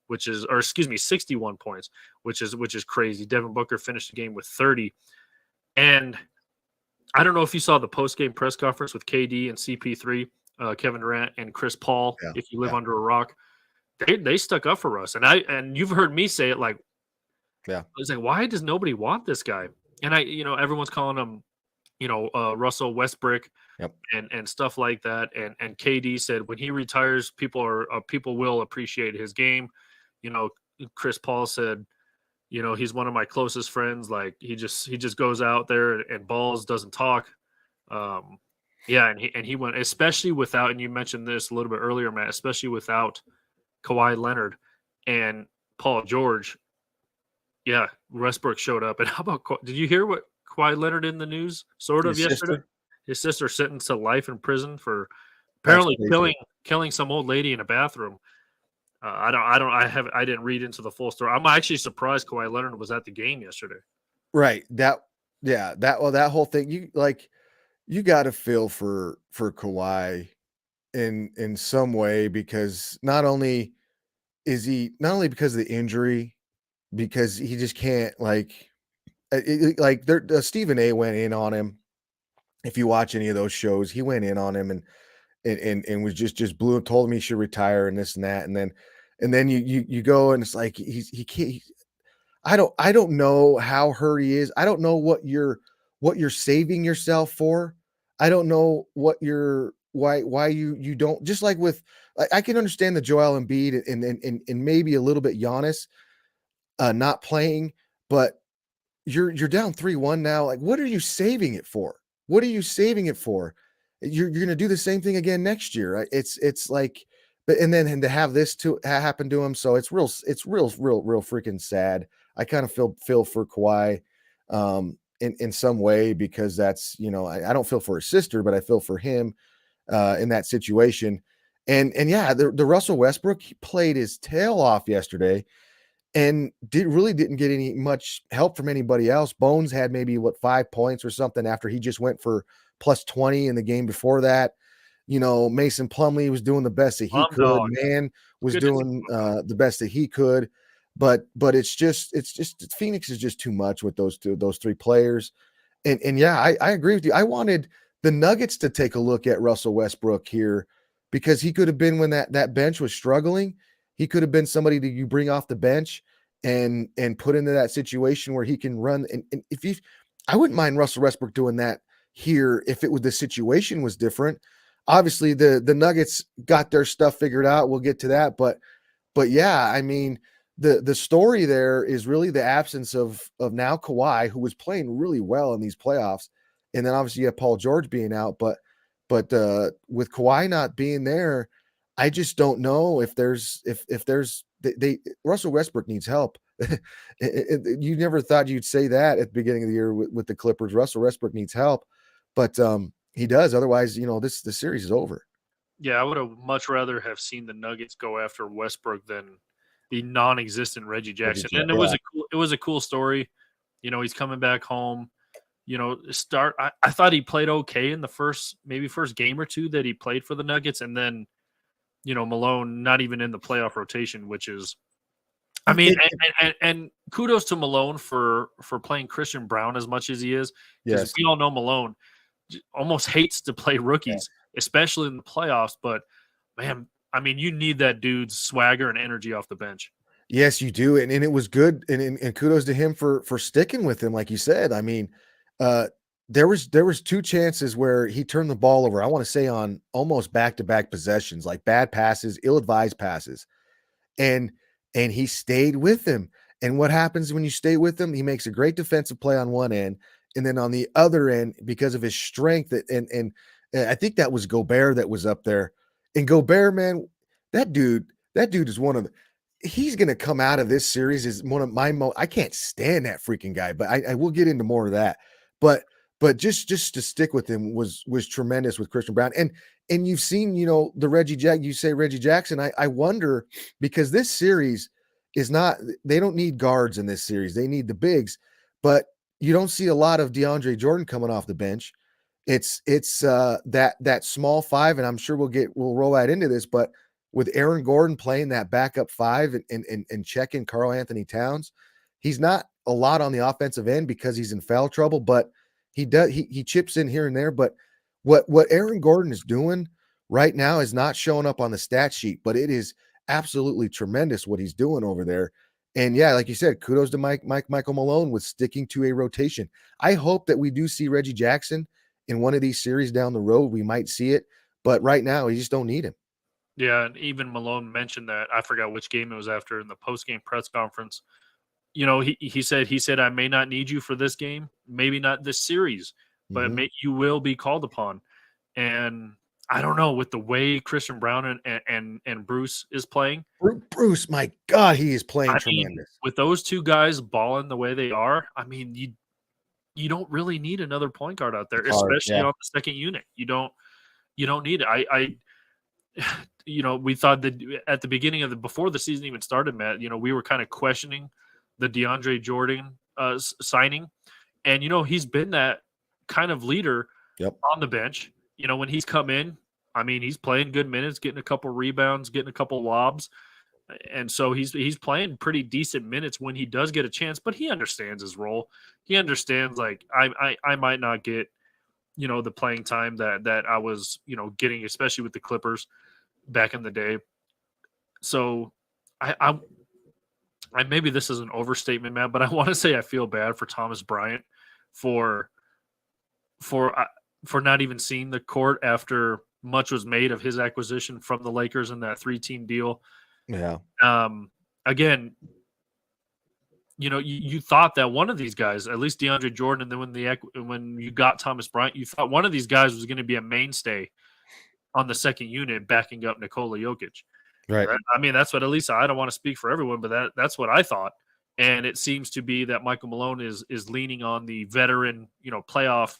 61 points, which is crazy. Devin Booker finished the game with 30. And I don't know if you saw the post-game press conference with KD and CP3, Kevin Durant and Chris Paul. Yeah, if you live under a rock, they stuck up for us. And you've heard me say it, like, it's like, why does nobody want this guy? And everyone's calling him, Russell Westbrook and stuff like that. And KD said when he retires, people will appreciate his game. Chris Paul said, he's one of my closest friends. Like he just goes out there and balls, doesn't talk. And he went, especially without, and you mentioned this a little bit earlier, Matt, especially without Kawhi Leonard and Paul George. Yeah, Westbrook showed up. And how about, did you hear what Kawhi Leonard in the news yesterday? His sister sentenced to life in prison for apparently killing some old lady in a bathroom. I didn't read into the full story. I'm actually surprised Kawhi Leonard was at the game yesterday. Right. That whole thing, you got to feel for Kawhi in some way, because not only because of the injury, because he just can't Stephen A went in on him. If you watch any of those shows, he went in on him and was just told him he should retire and this and that. And then you go and it's like, he can't, I don't know how hurt he is. I don't know what you're saving yourself for. I don't know why you don't, just like with, I can understand the Joel Embiid and maybe a little bit Giannis not playing, but you're down 3-1 now. Like, what are you saving it for? What are you saving it for? You're going to do the same thing again next year. It's like, but and to have this to happen to him, so it's real freaking sad. I kind of feel for Kawhi in some way, because that's, I don't feel for his sister, but I feel for him in that situation. And the Russell Westbrook, he played his tail off yesterday and didn't get any much help from anybody else. Bones had maybe 5 points or something after he just went for plus 20 in the game before that. Mason Plumlee was doing the best that he could. Man was doing the best that he could, but it's just Phoenix is just too much with those three players. And I agree with you. I wanted the Nuggets to take a look at Russell Westbrook here, because he could have been, when that bench was struggling, he could have been somebody that you bring off the bench and put into that situation where he can run. And if you, I wouldn't mind Russell Westbrook doing that here if it was, the situation was different. Obviously, the Nuggets got their stuff figured out. We'll get to that, but yeah, I mean, the story there is really the absence of now Kawhi, who was playing really well in these playoffs, and then obviously you have Paul George being out, but with Kawhi not being there, I just don't know if there's Russell Westbrook needs help. You never thought you'd say that at the beginning of the year with the Clippers. Russell Westbrook needs help, but he does. Otherwise, the series is over. Yeah, I would have much rather have seen the Nuggets go after Westbrook than the non-existent Reggie Jackson. And it was a cool story. He's coming back home. I thought he played okay in the first game or two that he played for the Nuggets, and then Malone not even in the playoff rotation, which is, I mean, and kudos to Malone for playing Christian Brown as much as he is, because we all know Malone almost hates to play rookies, especially in the playoffs. But man, I mean, you need that dude's swagger and energy off the bench. Yes, you do, and it was good, and kudos to him for sticking with him, like you said. I mean, there was two chances where he turned the ball over. I want to say on almost back-to-back possessions, like bad passes, ill-advised passes, and he stayed with him. And what happens when you stay with him? He makes a great defensive play on one end, and then on the other end, because of his strength, and I think that was Gobert that was up there. And Gobert, man, that dude is one of the. He's going to come out of this series as one of my I can't stand that freaking guy, but I will get into more of that. But just to stick with him was tremendous with Christian Brown. And you've seen, the you say Reggie Jackson. I wonder, because this series is not, they don't need guards in this series. They need the bigs, but you don't see a lot of DeAndre Jordan coming off the bench. It's that small five, and I'm sure we'll roll right into this, but with Aaron Gordon playing that backup five and checking Karl Anthony Towns, he's not a lot on the offensive end because he's in foul trouble, but he chips in here and there. But what Aaron Gordon is doing right now is not showing up on the stat sheet, but it is absolutely tremendous what he's doing over there. And yeah, like you said, kudos to Michael Malone with sticking to a rotation. I hope that we do see Reggie Jackson in one of these series down the road. We might see it, but right now we just don't need him. Yeah, and even Malone mentioned that. I forgot which game it was after in the post-game press conference. He said, I may not need you for this game, maybe not this series, but you will be called upon. And I don't know, with the way Christian Brown and Bruce is playing. Bruce, my God, he is playing tremendous. With those two guys balling the way they are, I mean, you don't really need another point guard out there, especially on the second unit. You don't need it. We thought that at the beginning before the season even started, Matt, we were kind of questioning the DeAndre Jordan signing. And, he's been that kind of leader on the bench. When he's come in, I mean, he's playing good minutes, getting a couple rebounds, getting a couple lobs. And so he's playing pretty decent minutes when he does get a chance, but he understands his role. He understands, like, I might not get, the playing time that I was, getting, especially with the Clippers back in the day. So I maybe this is an overstatement, Matt, but I want to say I feel bad for Thomas Bryant for not even seeing the court after much was made of his acquisition from the Lakers in that 3-team deal. Yeah. Again, you thought that one of these guys, at least DeAndre Jordan, and then when you got Thomas Bryant, you thought one of these guys was going to be a mainstay on the second unit backing up Nikola Jokic. Right. I mean, that's what, at least I don't want to speak for everyone, but that's what I thought. And it seems to be that Michael Malone is leaning on the veteran, playoff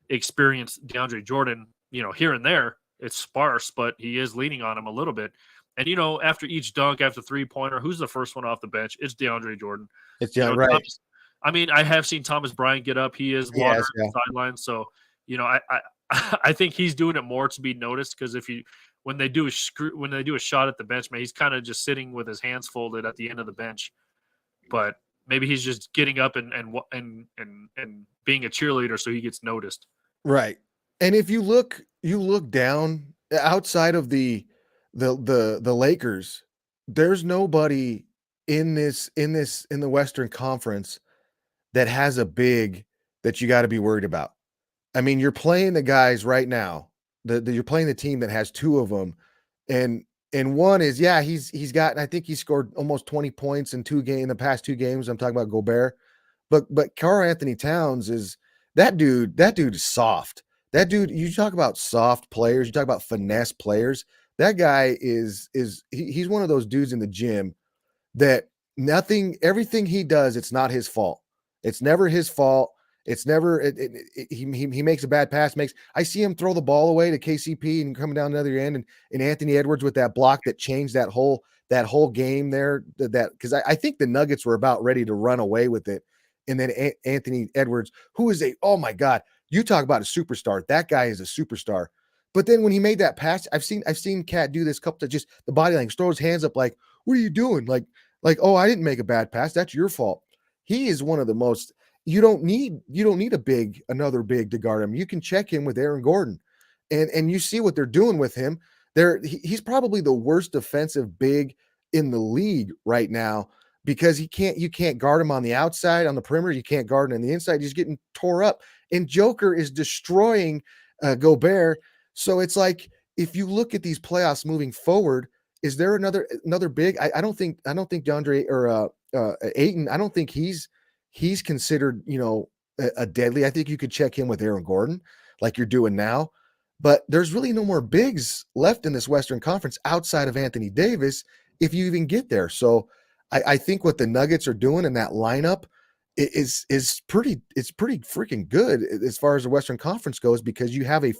experience DeAndre Jordan, here and there. It's sparse, but he is leaning on him a little bit. And, after each dunk, after three-pointer, who's the first one off the bench? It's DeAndre Jordan. It's right. I mean, I have seen Thomas Bryant get up. He is watering the sideline. So, I think he's doing it more to be noticed, because when they do a shot at the bench, man, he's kind of just sitting with his hands folded at the end of the bench. But maybe he's just getting up and being a cheerleader so he gets noticed. Right. And if you look down outside of the Lakers, there's nobody in the Western Conference that has a big that you got to be worried about. I mean, you're playing the guys right now. You're playing the team that has two of them, and one is he's got. I think he scored almost 20 points in the past two games. I'm talking about Gobert, but Karl Anthony Towns is that dude. That dude is soft. That dude. You talk about soft players. You talk about finesse players. That guy he's one of those dudes in the gym that everything he does, it's not his fault. It's never his fault. It's never he makes a bad pass. I see him throw the ball away to KCP and coming down the other end, and Anthony Edwards with that block that changed that whole game there. That because I think the Nuggets were about ready to run away with it, and then Anthony Edwards, who is oh my God, you talk about a superstar. That guy is a superstar. But then when he made that pass, I've seen Cat do this couple of just the body language, throw his hands up like, "What are you doing?" Like, oh, I didn't make a bad pass. That's your fault. He is one of the most. You don't need another big to guard him. You can check him with Aaron Gordon, and you see what they're doing with him. He's probably the worst defensive big in the league right now because you can't guard him on the outside on the perimeter. You can't guard him on the inside. He's getting tore up, and Joker is destroying Gobert. So it's like if you look at these playoffs moving forward, is there another big? I don't think DeAndre or Ayton. I don't think he's considered, a deadly. I think you could check him with Aaron Gordon like you're doing now, but there's really no more bigs left in this Western Conference outside of Anthony Davis if you even get there. So I think what the Nuggets are doing in that lineup is pretty freaking good as far as the Western Conference goes because you have a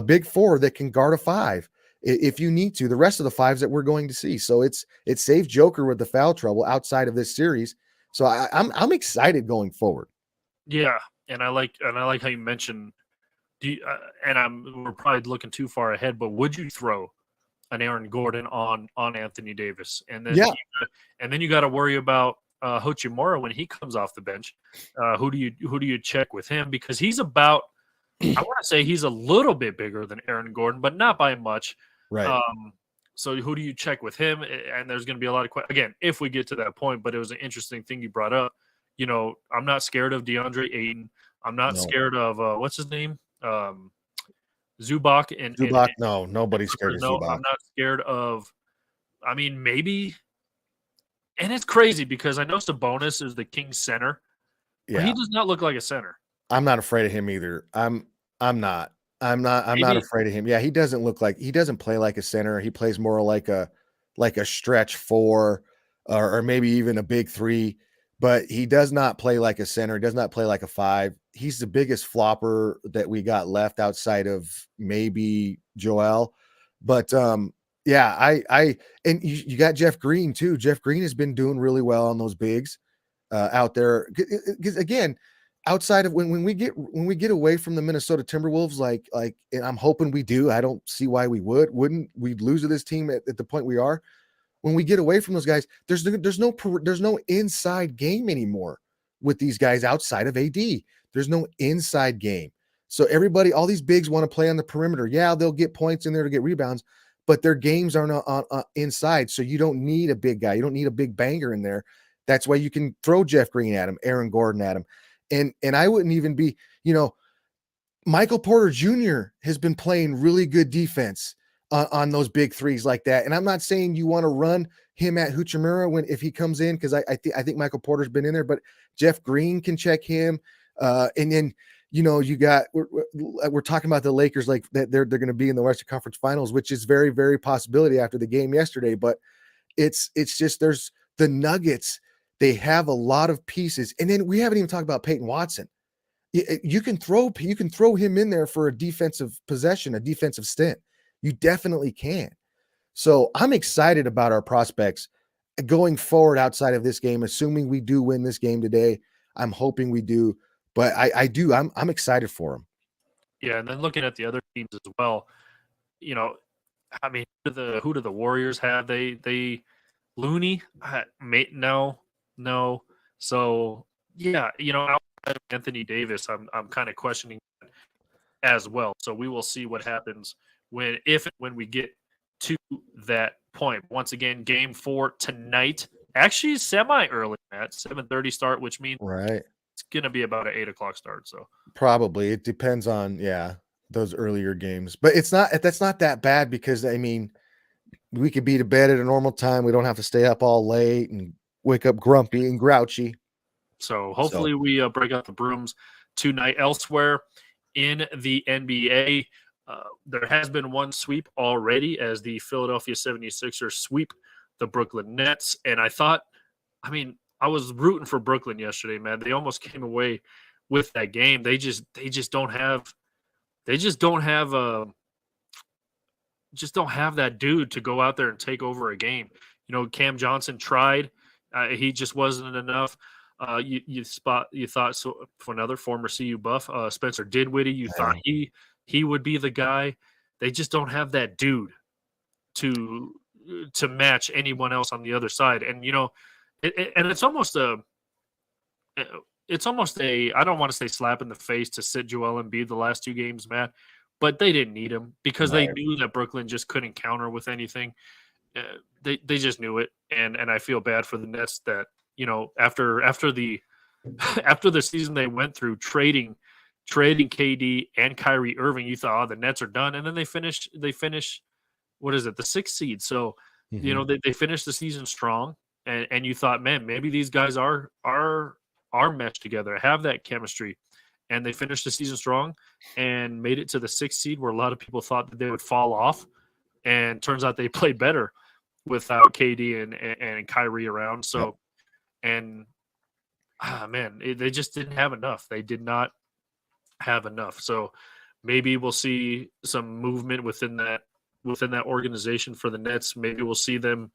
big four that can guard a five if you need to. The rest of the fives that we're going to see. So it saves Joker with the foul trouble outside of this series. So I'm excited going forward. Yeah, and I like how you mentioned. We're probably looking too far ahead, but would you throw an Aaron Gordon on Anthony Davis, and then you got to worry about Hachimura when he comes off the bench. Who do you check with him because he's about. I want to say he's a little bit bigger than Aaron Gordon, but not by much. Right. So who do you check with him? And there's going to be a lot of questions again if we get to that point. But it was an interesting thing you brought up. I'm not scared of DeAndre Ayton. I'm not scared of what's his name, Zubac. Zubac. No, nobody's scared of Zubac. I'm not scared of. I mean, maybe. And it's crazy because I know Sabonis is the king center, but he does not look like a center. I'm not afraid of him either. I'm not afraid of him. Yeah, he doesn't play like a center. He plays more like a stretch four or maybe even a big three, but he does not play like a center. He does not play like a five. He's the biggest flopper that we got left outside of maybe Joel. But and you got Jeff Green too. Jeff Green has been doing really well on those bigs out there. Because again, outside of when we get away from the Minnesota Timberwolves, like and I'm hoping we do. I don't see why we wouldn't we lose to this team at the point we are. When we get away from those guys, there's no inside game anymore with these guys outside of AD. There's no inside game. So everybody, all these bigs want to play on the perimeter. Yeah, they'll get points in there to get rebounds, but their games are not on inside. So you don't need a big guy. You don't need a big banger in there. That's why you can throw Jeff Green at him, Aaron Gordon at him. And I wouldn't even be, Michael Porter Jr. has been playing really good defense on those big threes like that. And I'm not saying you want to run him at Hachimura if he comes in, because I think Michael Porter's been in there, but Jeff Green can check him. And then, we're talking about the Lakers like that they're going to be in the Western Conference Finals, which is very, very possibility after the game yesterday. But it's just there's the Nuggets. They have a lot of pieces, and then we haven't even talked about Peyton Watson. You can throw him in there for a defensive possession, a defensive stint. You definitely can. So I'm excited about our prospects going forward outside of this game. Assuming we do win this game today, I'm hoping we do. But I do. I'm excited for them. Yeah, and then looking at the other teams as well, I mean, who do the Warriors have? They Looney? No. So yeah, outside of Anthony Davis, I'm kind of questioning. as well. So we will see what happens when we get to that point. Once again, game 4 tonight. Actually, semi early at 7:30 start, which means Right. it's gonna be about an 8 o'clock start. So Probably. It depends on, those earlier games. But that's not that bad because I mean, we could be to bed at a normal time. We don't have to stay up all late and wake up grumpy and grouchy. So hopefully we break out the brooms tonight. Elsewhere in the NBA, there has been one sweep already as the Philadelphia 76ers sweep the Brooklyn Nets. And I was rooting for Brooklyn yesterday, man. They almost came away with that game. They just don't have that dude to go out there and take over a game. Cam Johnson tried. He just wasn't enough. You thought so for another former CU Buff, Spencer Dinwiddie. You thought he would be the guy. They just don't have that dude to match anyone else on the other side. And it's almost a I don't want to say slap in the face to sit Joel Embiid the last 2 games, Matt, but they didn't need him because they knew that Brooklyn just couldn't counter with anything. They just knew it, and I feel bad for the Nets that after the after the season they went through trading KD and Kyrie Irving, you thought, oh, the Nets are done, and then they finish what is it, the 6th seed? So they finished the season strong, and you thought, man, maybe these guys are meshed together, have that chemistry, and they finished the season strong and made it to the 6th seed, where a lot of people thought that they would fall off, and turns out they played better without KD and Kyrie around. So, and they just didn't have enough. They did not have enough. So maybe we'll see some movement within that organization for the Nets. Maybe we'll see them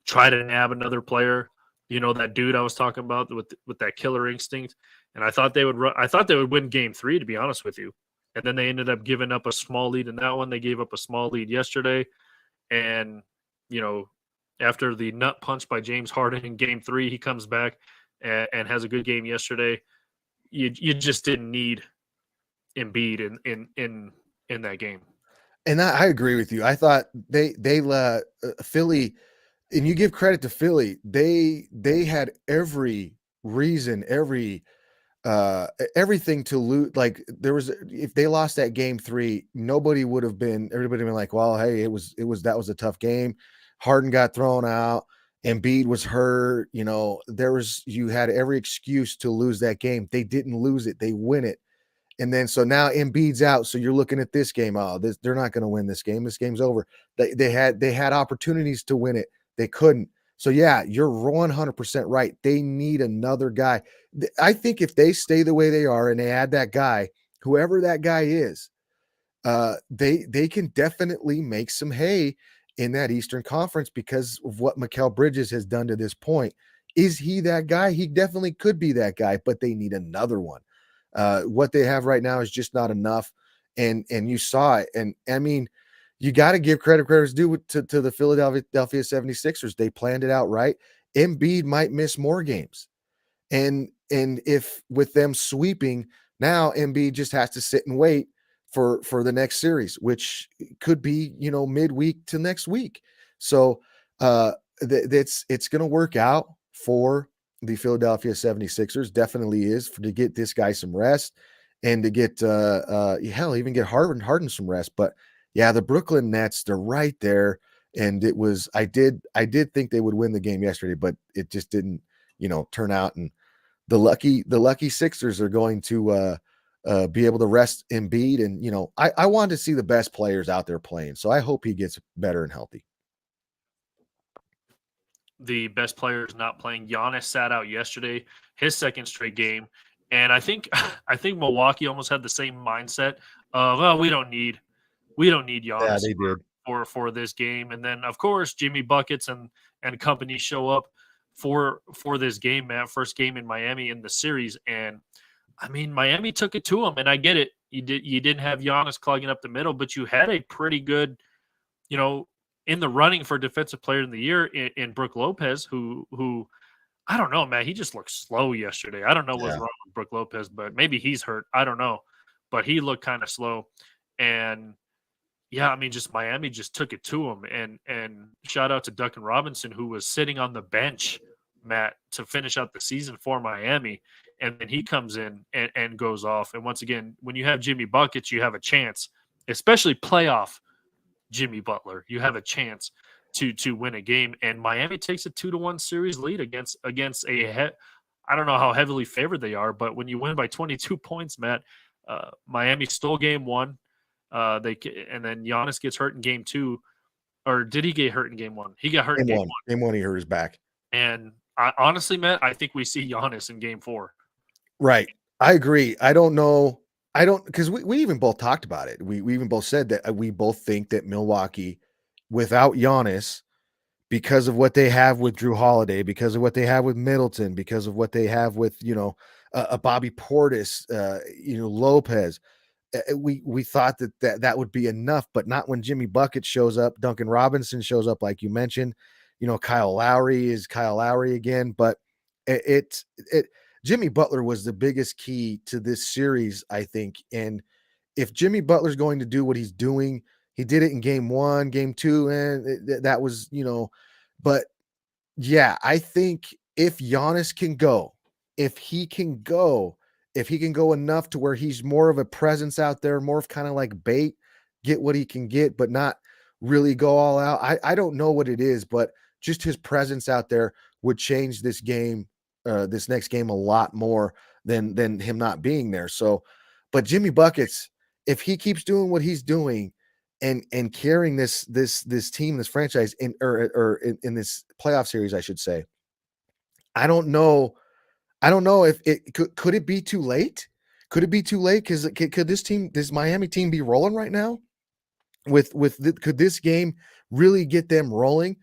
try to nab another player. That dude I was talking about with that killer instinct. And I thought they would win game 3, to be honest with you. And then they ended up giving up a small lead in that one. They gave up a small lead yesterday. And, after the nut punch by James Harden in game 3, he comes back and has a good game yesterday. You just didn't need Embiid in that game. And I agree with you. I thought they Philly, and you give credit to Philly, they had every reason, everything to lose. Like if they lost that game 3, everybody would have been like, well, hey, that was a tough game. Harden got thrown out, Embiid was hurt. You had every excuse to lose that game. They didn't lose it. They win it. And then, so now Embiid's out. So you're looking at this game. Oh, they're not going to win this game. This game's over. They had opportunities to win it. They couldn't. So yeah, you're 100% right. They need another guy. I think if they stay the way they are and they add that guy, whoever that guy is, they can definitely make some hay in that Eastern Conference because of what Mikal Bridges has done to this point. Is he that guy? He definitely could be that guy, but they need another one. What they have right now is just not enough. And you saw it. And I mean, you got to give credit's due to the Philadelphia 76ers. They planned it out right. Embiid might miss more games. And if with them sweeping, now Embiid just has to sit and wait for the next series, which could be, midweek to next week. So it's going to work out for the Philadelphia 76ers. Definitely is, to get this guy some rest and to get even get Harden some rest. But yeah, the Brooklyn Nets, they're right there. And I did think they would win the game yesterday, but it just didn't, turn out. And the lucky Sixers are going to be able to rest Embiid. And, I wanted to see the best players out there playing. So I hope he gets better and healthy. The best player is not playing. Giannis sat out yesterday, his 2nd straight game. And I think Milwaukee almost had the same mindset of, oh, we don't need Giannis for this game. And then, of course, Jimmy Buckets and company show up for this game, man. First game in Miami in the series. And I mean, Miami took it to them, and I get it. You didn't have Giannis clogging up the middle, but you had a pretty good, in the running for Defensive Player of the Year in Brook Lopez, who I don't know, man. He just looked slow yesterday. I don't know what's wrong with Brook Lopez, but maybe he's hurt. I don't know. but he looked kind of slow. And yeah, I mean, just Miami just took it to him. And shout out to Duncan Robinson, who was sitting on the bench, Matt, to finish out the season for Miami. And then he comes in and goes off. And once again, when you have Jimmy Buckets, you have a chance, especially playoff Jimmy Butler. You have a chance to win a game. And Miami takes a 2-1 series lead against I don't know how heavily favored they are, but when you win by 22 points, Matt, Miami stole game one. And then Giannis gets hurt in game two. Or did he get hurt in game one? He got hurt in game one. Game one, he hurt his back. And honestly, Matt, I think we see Giannis in game four. Right. I agree. I don't know. Because we even both talked about it. We even both said that we both think that Milwaukee, without Giannis, because of what they have with Drew Holiday, because of what they have with Middleton, because of what they have with, a Bobby Portis, Lopez, we thought that would be enough, but not when Jimmy Bucket shows up. Duncan Robinson shows up, like you mentioned. Kyle Lowry is Kyle Lowry again, but Jimmy Butler was the biggest key to this series, I think. And if Jimmy Butler's going to do what he's doing, he did it in game one, game two, and that was, but yeah, I think if Giannis can go, if he can go enough to where he's more of a presence out there, more of kind of like bait, get what he can get, but not really go all out. I don't know what it is, but just his presence out there would change this game, this next game, a lot more than him not being there. So, but Jimmy Buckets, if he keeps doing what he's doing and carrying this team, this franchise in this playoff series, I should say, I don't know if it could it be too late? Could it be too late? Because could this Miami team be rolling right now? Could this game really get them rolling?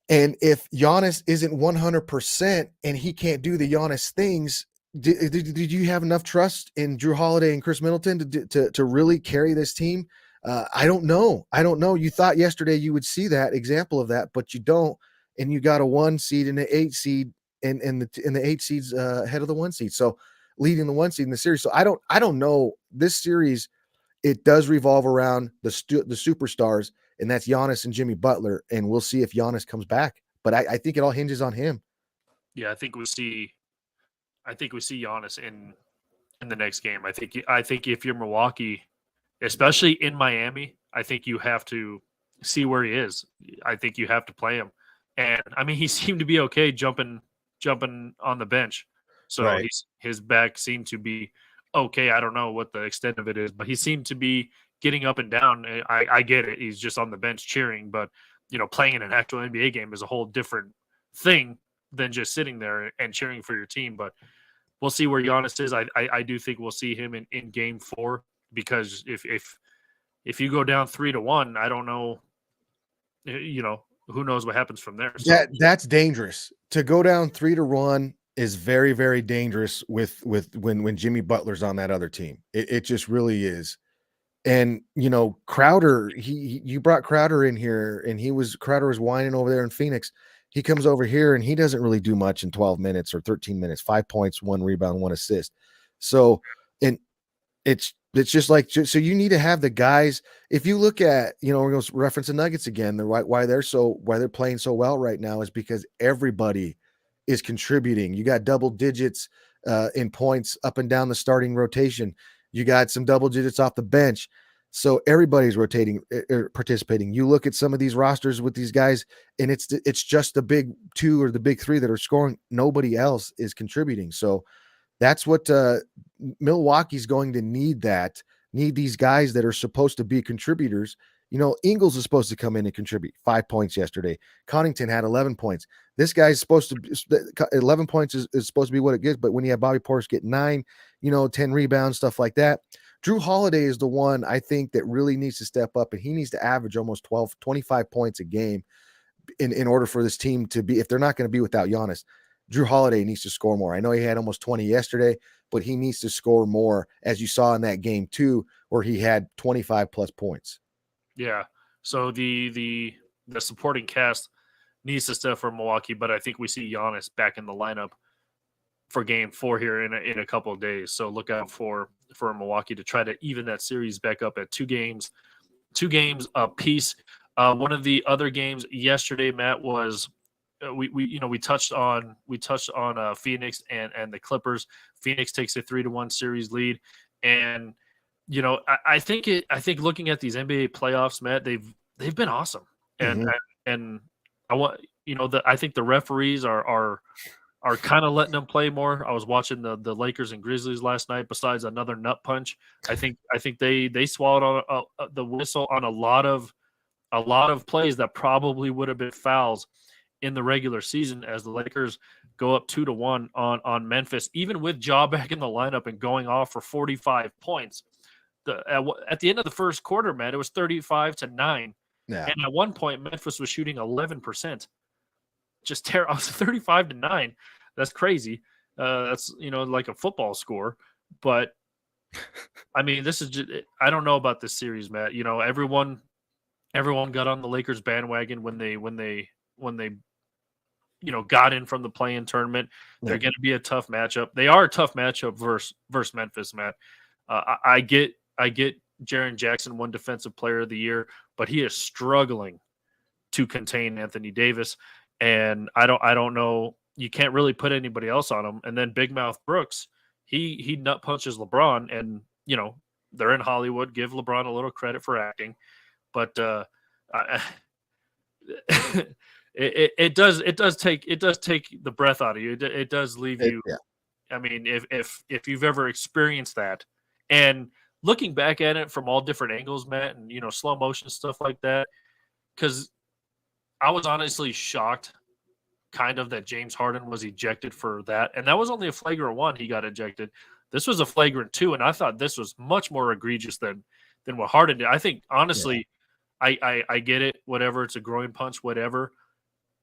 And if Giannis isn't 100% and he can't do the Giannis things, did you have enough trust in Drew Holiday and Chris Middleton to really carry this team? I don't know. You thought yesterday you would see that example of that, but you don't. And you got a 1 seed and an 8 seed, and the 8 seeds ahead of the 1 seed, so leading the 1 seed in the series. So I don't know. This series, it does revolve around the superstars, and that's Giannis and Jimmy Butler, and we'll see if Giannis comes back. But I think it all hinges on him. Yeah, I think we see Giannis in the next game. I think if you're Milwaukee, especially in Miami, I think you have to see where he is. I think you have to play him. And I mean, he seemed to be okay jumping on the bench. So Right. his back seemed to be okay. I don't know what the extent of it is, but he seemed to be getting up and down. I get it. He's just on the bench cheering, but playing in an actual NBA game is a whole different thing than just sitting there and cheering for your team. But we'll see where Giannis is. I do think we'll see him in game four, because if you go down 3-1, I don't know, who knows what happens from there. So. Yeah, that's dangerous. To go down 3-1 is very, very dangerous with when Jimmy Butler's on that other team. It just really is. And Crowder, you brought Crowder in here, and Crowder was whining over there in Phoenix. He comes over here and he doesn't really do much in 12 minutes or 13 minutes, 5 points, 1 rebound, 1 assist. So, and it's just like, so you need to have the guys. If you look at, we're going to reference the Nuggets again, why they're playing so well right now is because everybody is contributing. You got double digits in points up and down the starting rotation. You got some double digits off the bench. So everybody's participating. You look at some of these rosters with these guys, and it's just the big 2 or the big 3 that are scoring. Nobody else is contributing. So that's what Milwaukee's going to need these guys that are supposed to be contributors. Ingles is supposed to come in and contribute 5 points yesterday. Connaughton had 11 points. This guy's supposed to 11 points is supposed to be what it gets. But when you have Bobby Portis get 9, 10 rebounds, stuff like that. Drew Holiday is the one I think that really needs to step up, and he needs to average almost 25 points a game in order for this team to be, if they're not going to be without Giannis. Drew Holiday needs to score more. I know he had almost 20 yesterday, but he needs to score more, as you saw in that game too, where he had 25 plus points. Yeah. So the supporting cast needs to step for Milwaukee, but I think we see Giannis back in the lineup for game 4 here in a couple of days. So look out for Milwaukee to try to even that series back up at 2 games apiece. One of the other games yesterday, Matt, was we touched on Phoenix and the Clippers. Phoenix takes a 3-1 series lead, and I think looking at these NBA playoffs, Matt, they've been awesome, and I think the referees are kind of letting them play more. I was watching the Lakers and Grizzlies last night. Besides another nut punch, I think they swallowed on the whistle on a lot of plays that probably would have been fouls in the regular season, as the Lakers go up 2-1 on Memphis, even with Ja back in the lineup and going off for 45 points. At the end of the first quarter, man, it was 35-9. Yeah. And at one point, Memphis was shooting 11%. Just terrible. 35-9. That's crazy. That's like a football score. But I mean, this is just, I don't know about this series, Matt. Everyone got on the Lakers bandwagon when they got in from the play-in tournament. They're going to be a tough matchup. They are a tough matchup versus Memphis, Matt. I get Jaren Jackson won Defensive Player of the Year, but he is struggling to contain Anthony Davis, and I don't know. You can't really put anybody else on him. And then Big Mouth Brooks, he nut punches LeBron, and they're in Hollywood. Give LeBron a little credit for acting, but it does take the breath out of you. It does leave you. Yeah. I mean, if you've ever experienced that, and looking back at it from all different angles, Matt, and slow motion stuff like that, because I was honestly shocked, kind of, that James Harden was ejected for that, and that was only a flagrant 1. He got ejected. This was a flagrant 2, and I thought this was much more egregious than what Harden did. I think honestly, I get it. Whatever, it's a groin punch, whatever.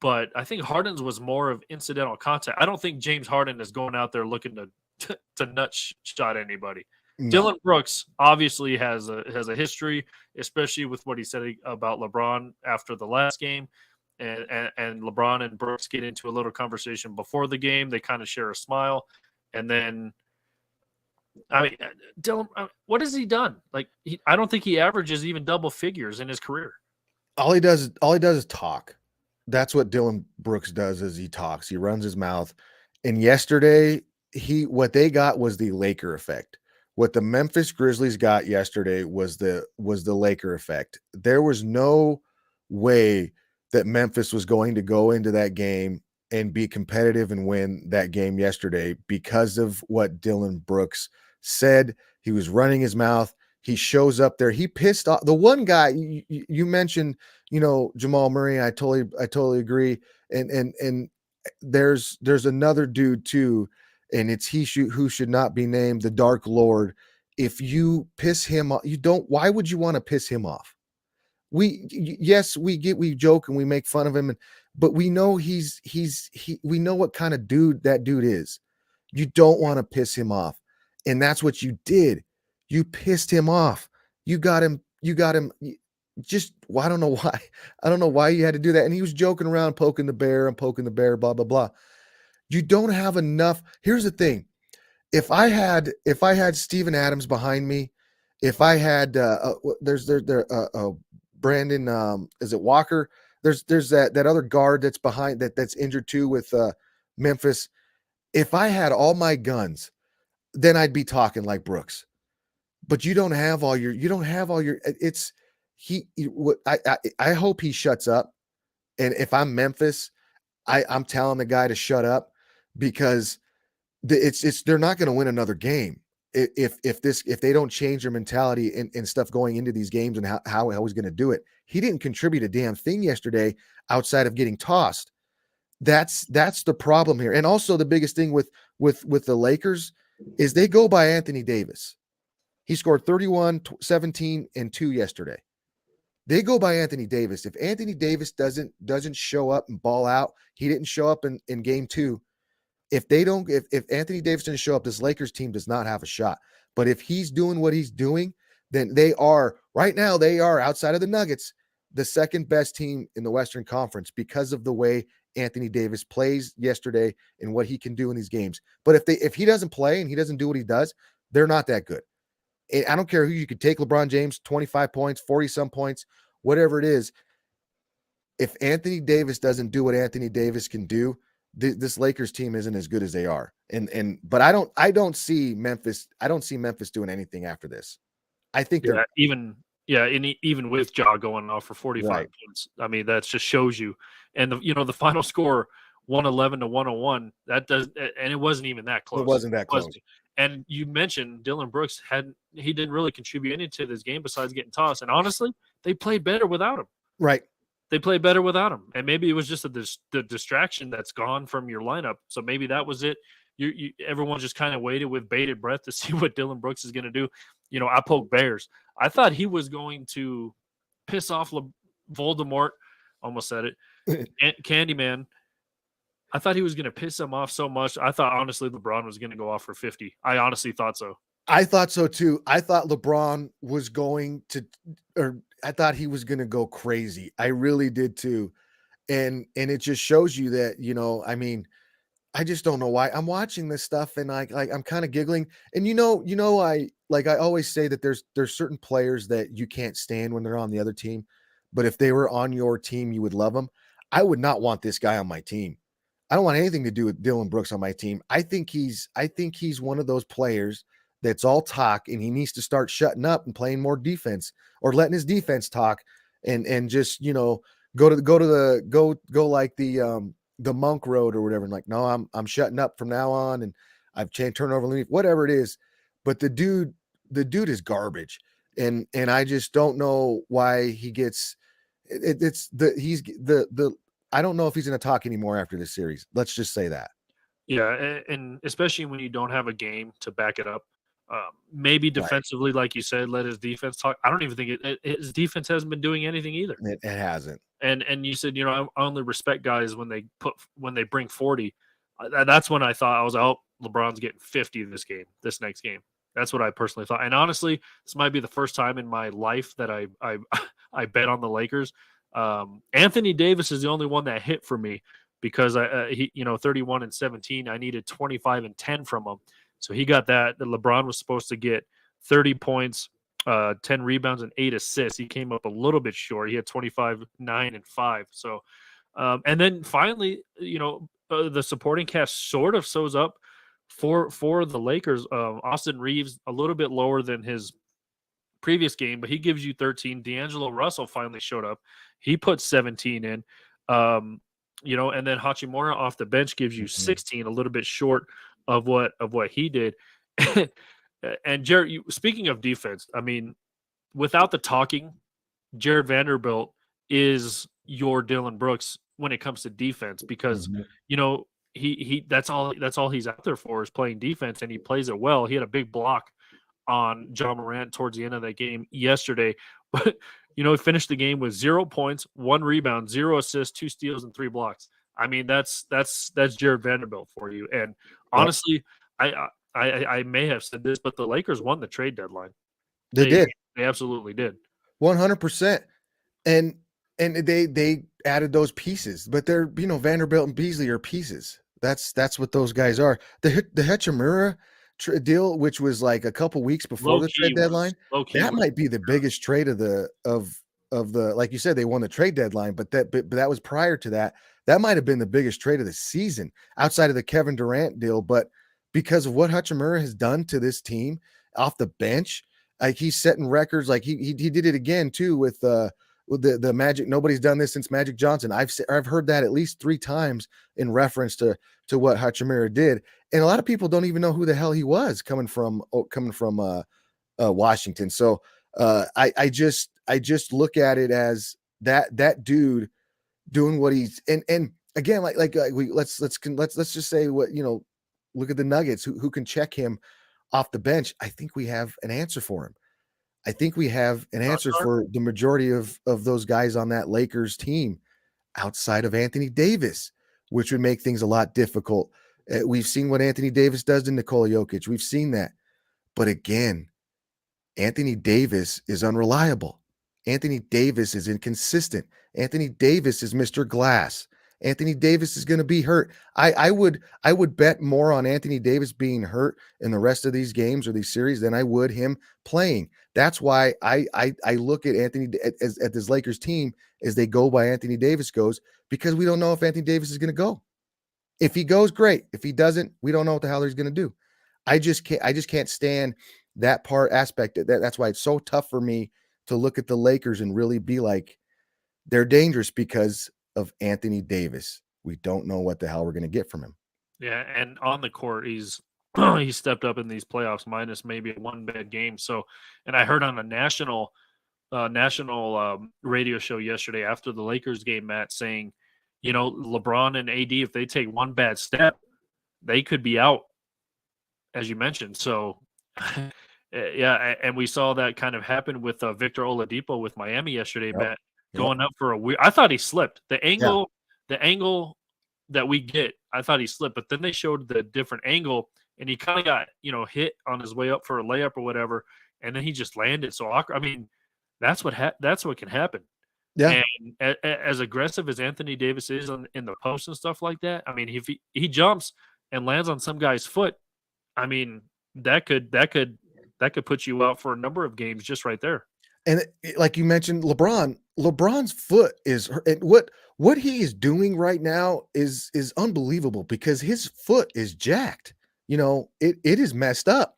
But I think Harden's was more of incidental contact. I don't think James Harden is going out there looking to nut shot anybody. No. Dylan Brooks obviously has a history, especially with what he said about LeBron after the last game. And LeBron and Brooks get into a little conversation before the game. They kind of share a smile. And then, I mean, Dylan, what has he done? Like, I don't think he averages even double figures in his career. All he does is talk. That's what Dylan Brooks does, is he talks. He runs his mouth. And yesterday, what they got was the Laker effect. What the Memphis Grizzlies got yesterday was the Laker effect. There was no way that Memphis was going to go into that game and be competitive and win that game yesterday because of what Dylan Brooks said. He was running his mouth. He shows up there. He pissed off the one guy you mentioned, Jamal Murray. I totally agree. And there's another dude too, and it's who should not be named, the Dark Lord. If you piss him off, why would you want to piss him off? We joke and we make fun of him, but we know we know what kind of dude that dude is. You don't want to piss him off. And that's what you did. You pissed him off. You got him. Just, well, I don't know why. I don't know why you had to do that. And he was joking around, poking the bear, blah, blah, blah. You don't have enough. Here's the thing. If I had Steven Adams behind me, if I had Brandon, is it Walker? There's that other guard that's behind that's injured too with Memphis. If I had all my guns, then I'd be talking like Brooks. But you don't have all your. I hope he shuts up. And if I'm Memphis, I'm telling the guy to shut up, because they're not going to win another game if they don't change their mentality and stuff going into these games and how he's going to do it. He didn't contribute a damn thing yesterday outside of getting tossed. That's the problem here. And also the biggest thing with the Lakers is they go by Anthony Davis. He scored 31, 17, and 2 yesterday. They go by Anthony Davis. If Anthony Davis doesn't show up and ball out, he didn't show up in game 2. If Anthony Davis didn't show up, this Lakers team does not have a shot. But if he's doing what he's doing, then they are outside of the Nuggets, the second best team in the Western Conference, because of the way Anthony Davis plays yesterday and what he can do in these games. But if he doesn't play and he doesn't do what he does, they're not that good. I don't care who you could take, LeBron James, 25 points, 40 some points, whatever it is. If Anthony Davis doesn't do what Anthony Davis can do, this Lakers team isn't as good as they are. But I don't see Memphis doing anything after this. I think they're even with Ja going off for 45 points. I mean, that just shows you. And the final score 111 to 101. That does, and it wasn't even that close. It wasn't that close. And you mentioned Dylan Brooks he didn't really contribute anything to this game besides getting tossed. And honestly, they played better without him. Right. They played better without him. And maybe it was just the distraction that's gone from your lineup. So maybe that was it. Everyone just kind of waited with bated breath to see what Dylan Brooks is going to do. I poke bears. I thought he was going to piss off Voldemort. Almost said it. Candyman. I thought he was going to piss him off so much. I thought, honestly, LeBron was going to go off for 50. I honestly thought so. I thought so, too. I thought LeBron was going to – or I thought he was going to go crazy. I really did, too. And it just shows you that, I mean – I just don't know why I'm watching this stuff and I'm kind of giggling. And I always say that there's certain players that you can't stand when they're on the other team, but if they were on your team, you would love them. I would not want this guy on my team. I don't want anything to do with Dylan Brooks on my team. I think he's one of those players that's all talk, and he needs to start shutting up and playing more defense, or letting his defense talk and just, go like the monk road or whatever. And like, no, I'm shutting up from now on. And I've changed turnover limit, whatever it is. But the dude is garbage. And I just don't know why he gets I don't know if he's going to talk anymore after this series. Let's just say that. Yeah. And especially when you don't have a game to back it up. Maybe defensively, like you said, let his defense talk. I don't even think his defense hasn't been doing anything either. It hasn't. And you said, I only respect guys when they bring 40. That's when I thought, I was out. LeBron's getting 50 this next game. That's what I personally thought. And honestly, this might be the first time in my life that I bet on the Lakers. Anthony Davis is the only one that hit for me because he 31 and 17. I needed 25 and 10 from him. So he got that. LeBron was supposed to get 30 points, 10 rebounds, and 8 assists. He came up a little bit short. He had 25, 9, and 5. So, and then finally, the supporting cast sort of shows up for the Lakers. Austin Reeves, a little bit lower than his previous game, but he gives you 13. D'Angelo Russell finally showed up. He put 17 in. And then Hachimura off the bench gives you 16, a little bit short of what he did. And Jared, speaking of defense, I mean, without the talking, Jared Vanderbilt is your Dylan Brooks when it comes to defense because he that's all he's out there for is playing defense, and he plays it well. He had a big block on John Morant towards the end of that game yesterday, but he finished the game with 0 points, 1 rebound, 0 assists, 2 steals, and 3 blocks. I mean, that's Jared Vanderbilt for you. And honestly, I may have said this, but the Lakers won the trade deadline. They did. They absolutely did. 100%. And they added those pieces, but they're, Vanderbilt and Beasley are pieces. That's what those guys are. The Hachimura deal, which was like a couple weeks before the trade deadline, that might be the biggest trade of the like you said, they won the trade deadline, but that was prior to that. That might have been the biggest trade of the season outside of the Kevin Durant deal. But because of what Hachimura has done to this team off the bench, like he's setting records. Like he did it again too with the Magic. Nobody's done this since Magic Johnson. I've heard that at least 3 times in reference to what Hachimura did. And a lot of people don't even know who the hell he was coming from Washington. So I just look at it as that dude doing what he's and again let's just say what look at the Nuggets who can check him off the bench. I think we have an answer for him. I think we have an answer for the majority of those guys on that Lakers team outside of Anthony Davis, which would make things a lot difficult. We've seen what Anthony Davis does to Nikola Jokic. We've seen that. But again, Anthony Davis is unreliable. Anthony Davis is inconsistent. Anthony Davis is Mr. Glass. Anthony Davis is going to be hurt. I would bet more on Anthony Davis being hurt in the rest of these games or these series than I would him playing. That's why I look at Anthony at this Lakers team as they go by Anthony Davis goes, because we don't know if Anthony Davis is going to go. If he goes, great. If he doesn't, we don't know what the hell he's going to do. I just can't stand that aspect. That's why it's so tough for me to look at the Lakers and really be like, they're dangerous because of Anthony Davis. We don't know what the hell we're going to get from him. Yeah, and on the court, he's stepped up in these playoffs, minus maybe one bad game. So, and I heard on a national radio show yesterday after the Lakers game, Matt, saying, LeBron and AD, if they take one bad step, they could be out, as you mentioned. So, yeah, and we saw that kind of happen with Victor Oladipo with Miami yesterday, Matt. Going up for a weird. I thought he slipped. The angle that we get, I thought he slipped, but then they showed the different angle, and he kind of got hit on his way up for a layup or whatever, and then he just landed so awkward. I mean, that's what can happen. Yeah. And as aggressive as Anthony Davis is in the post and stuff like that, I mean, if he jumps and lands on some guy's foot, I mean, that could put you out for a number of games just right there. And like you mentioned, LeBron's foot is, and what he is doing right now is unbelievable because his foot is jacked. It is messed up,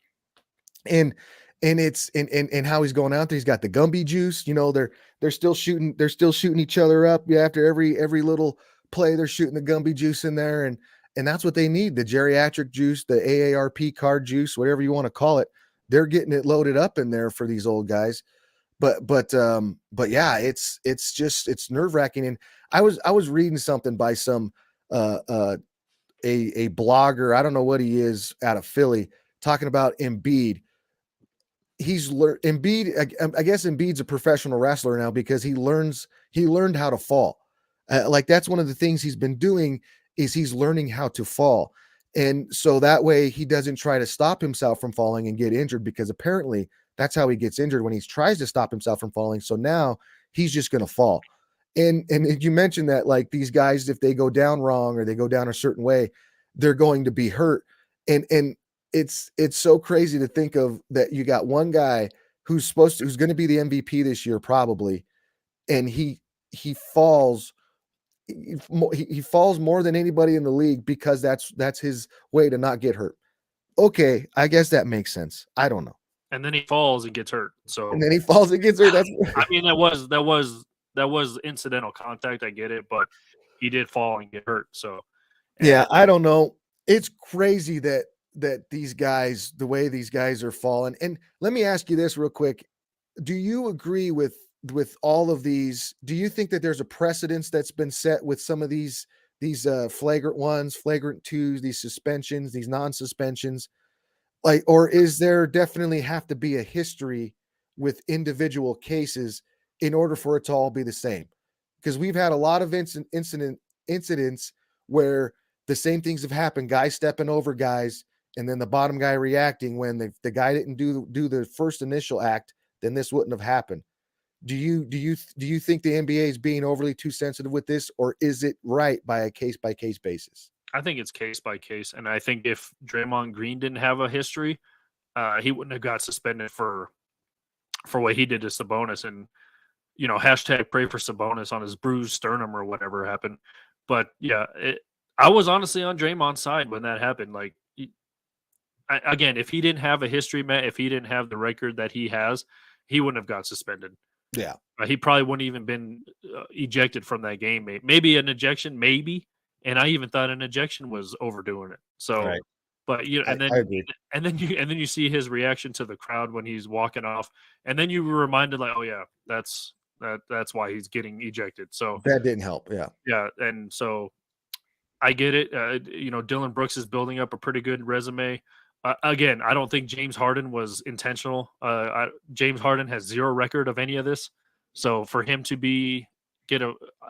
and it's and how he's going out there. He's got the Gumby juice. They're still shooting each other up. Yeah, after every little play, they're shooting the Gumby juice in there, and that's what they need. The geriatric juice, the AARP card juice, whatever you want to call it. They're getting it loaded up in there for these old guys. But yeah, it's nerve wracking. And I was reading something by some a blogger, I don't know what he is, out of Philly, talking about Embiid. Embiid, I guess Embiid's a professional wrestler now because he learned how to fall. Like that's one of the things he's been doing is he's learning how to fall. And so that way he doesn't try to stop himself from falling and get injured, because apparently that's how he gets injured, when he tries to stop himself from falling. So now he's just going to fall. And you mentioned that, like, these guys, if they go down wrong or they go down a certain way, they're going to be hurt. And it's so crazy to think of that. You got one guy who's going to be the MVP this year, probably. And he falls. He falls more than anybody in the league because that's his way to not get hurt. Okay, I guess that makes sense. I don't know. And then he falls and gets hurt. And then he falls and gets hurt. I mean, that was incidental contact. I get it, but he did fall and get hurt. So yeah, I don't know. It's crazy that these guys, the way these guys are falling. And let me ask you this real quick: do you agree with all of these? Do you think that there's a precedence that's been set with some of these flagrant ones, flagrant twos, these suspensions, these non-suspensions? Like, or is there definitely have to be a history with individual cases in order for it to all be the same? Because we've had a lot of incidents where the same things have happened, guys stepping over guys, and then the bottom guy reacting when the guy didn't do the first initial act, then this wouldn't have happened. Do you think the NBA is being overly too sensitive with this, or is it right by a case-by-case basis? I think it's case by case, and I think if Draymond Green didn't have a history, he wouldn't have got suspended for what he did to Sabonis, and hashtag pray for Sabonis on his bruised sternum or whatever happened. But yeah, I was honestly on Draymond's side when that happened. Like, again, if he didn't have a history, Matt, if he didn't have the record that he has, he wouldn't have got suspended. Yeah, he probably wouldn't even been ejected from that game. Maybe an ejection, maybe. And I even thought an ejection was overdoing it. So, right. But I agree. and then you see his reaction to the crowd when he's walking off, and then you were reminded, like, oh yeah, that's why he's getting ejected. So that didn't help. Yeah, and so I get it. Dylan Brooks is building up a pretty good resume. Again, I don't think James Harden was intentional. James Harden has zero record of any of this, so for him to get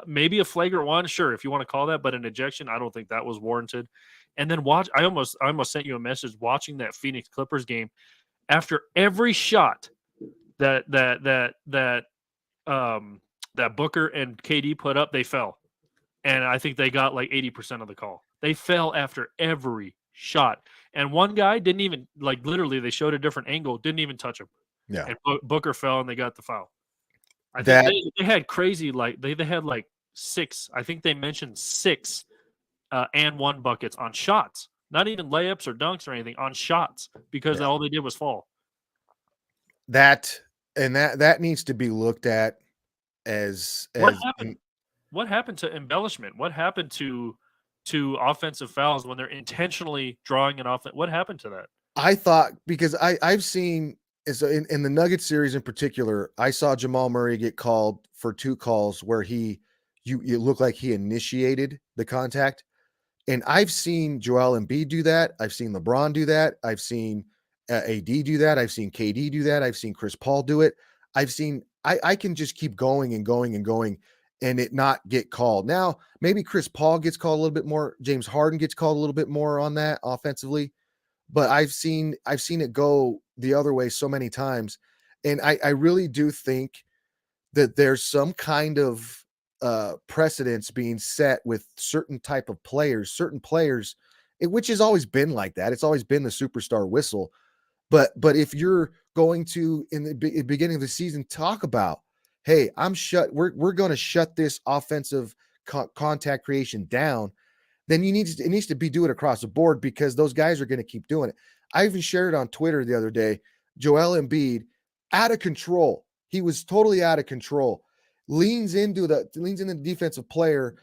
maybe a flagrant one, sure, if you want to call that, but an ejection, I don't think that was warranted. And then I almost sent you a message watching that Phoenix Clippers game. After every shot that Booker and KD put up, they fell. and I think they got like 80% of the call. They fell after every shot, and one guy didn't even literally. They showed a different angle, didn't even touch him. Yeah, and Booker fell, and they got the foul. I think that they had crazy they had like 6. I think they mentioned 6 and 1 buckets on shots, not even layups or dunks or anything, on shots, because all they did was fall. that needs to be looked at as What happened? What happened to embellishment? What happened to offensive fouls when they're intentionally drawing an offense? What happened to that? I thought, because I've seen in the Nuggets series in particular, I saw Jamal Murray get called for 2 calls where you look like he initiated the contact. And I've seen Joel Embiid do that. I've seen LeBron do that. I've seen AD do that. I've seen KD do that. I've seen Chris Paul do it. I can just keep going and going and going and it not get called. Now, maybe Chris Paul gets called a little bit more. James Harden gets called a little bit more on that offensively. But I've seen it go the other way so many times. And I really do think that there's some kind of precedence being set with certain type of players, which has always been like that. It's always been the superstar whistle. But if you're going to, in the beginning of the season, talk about, hey, we're going to shut this offensive contact creation down, then it needs to be doing across the board, because those guys are going to keep doing it. I even shared it on Twitter the other day. Joel Embiid, out of control. He was totally out of control. Leans into the defensive player,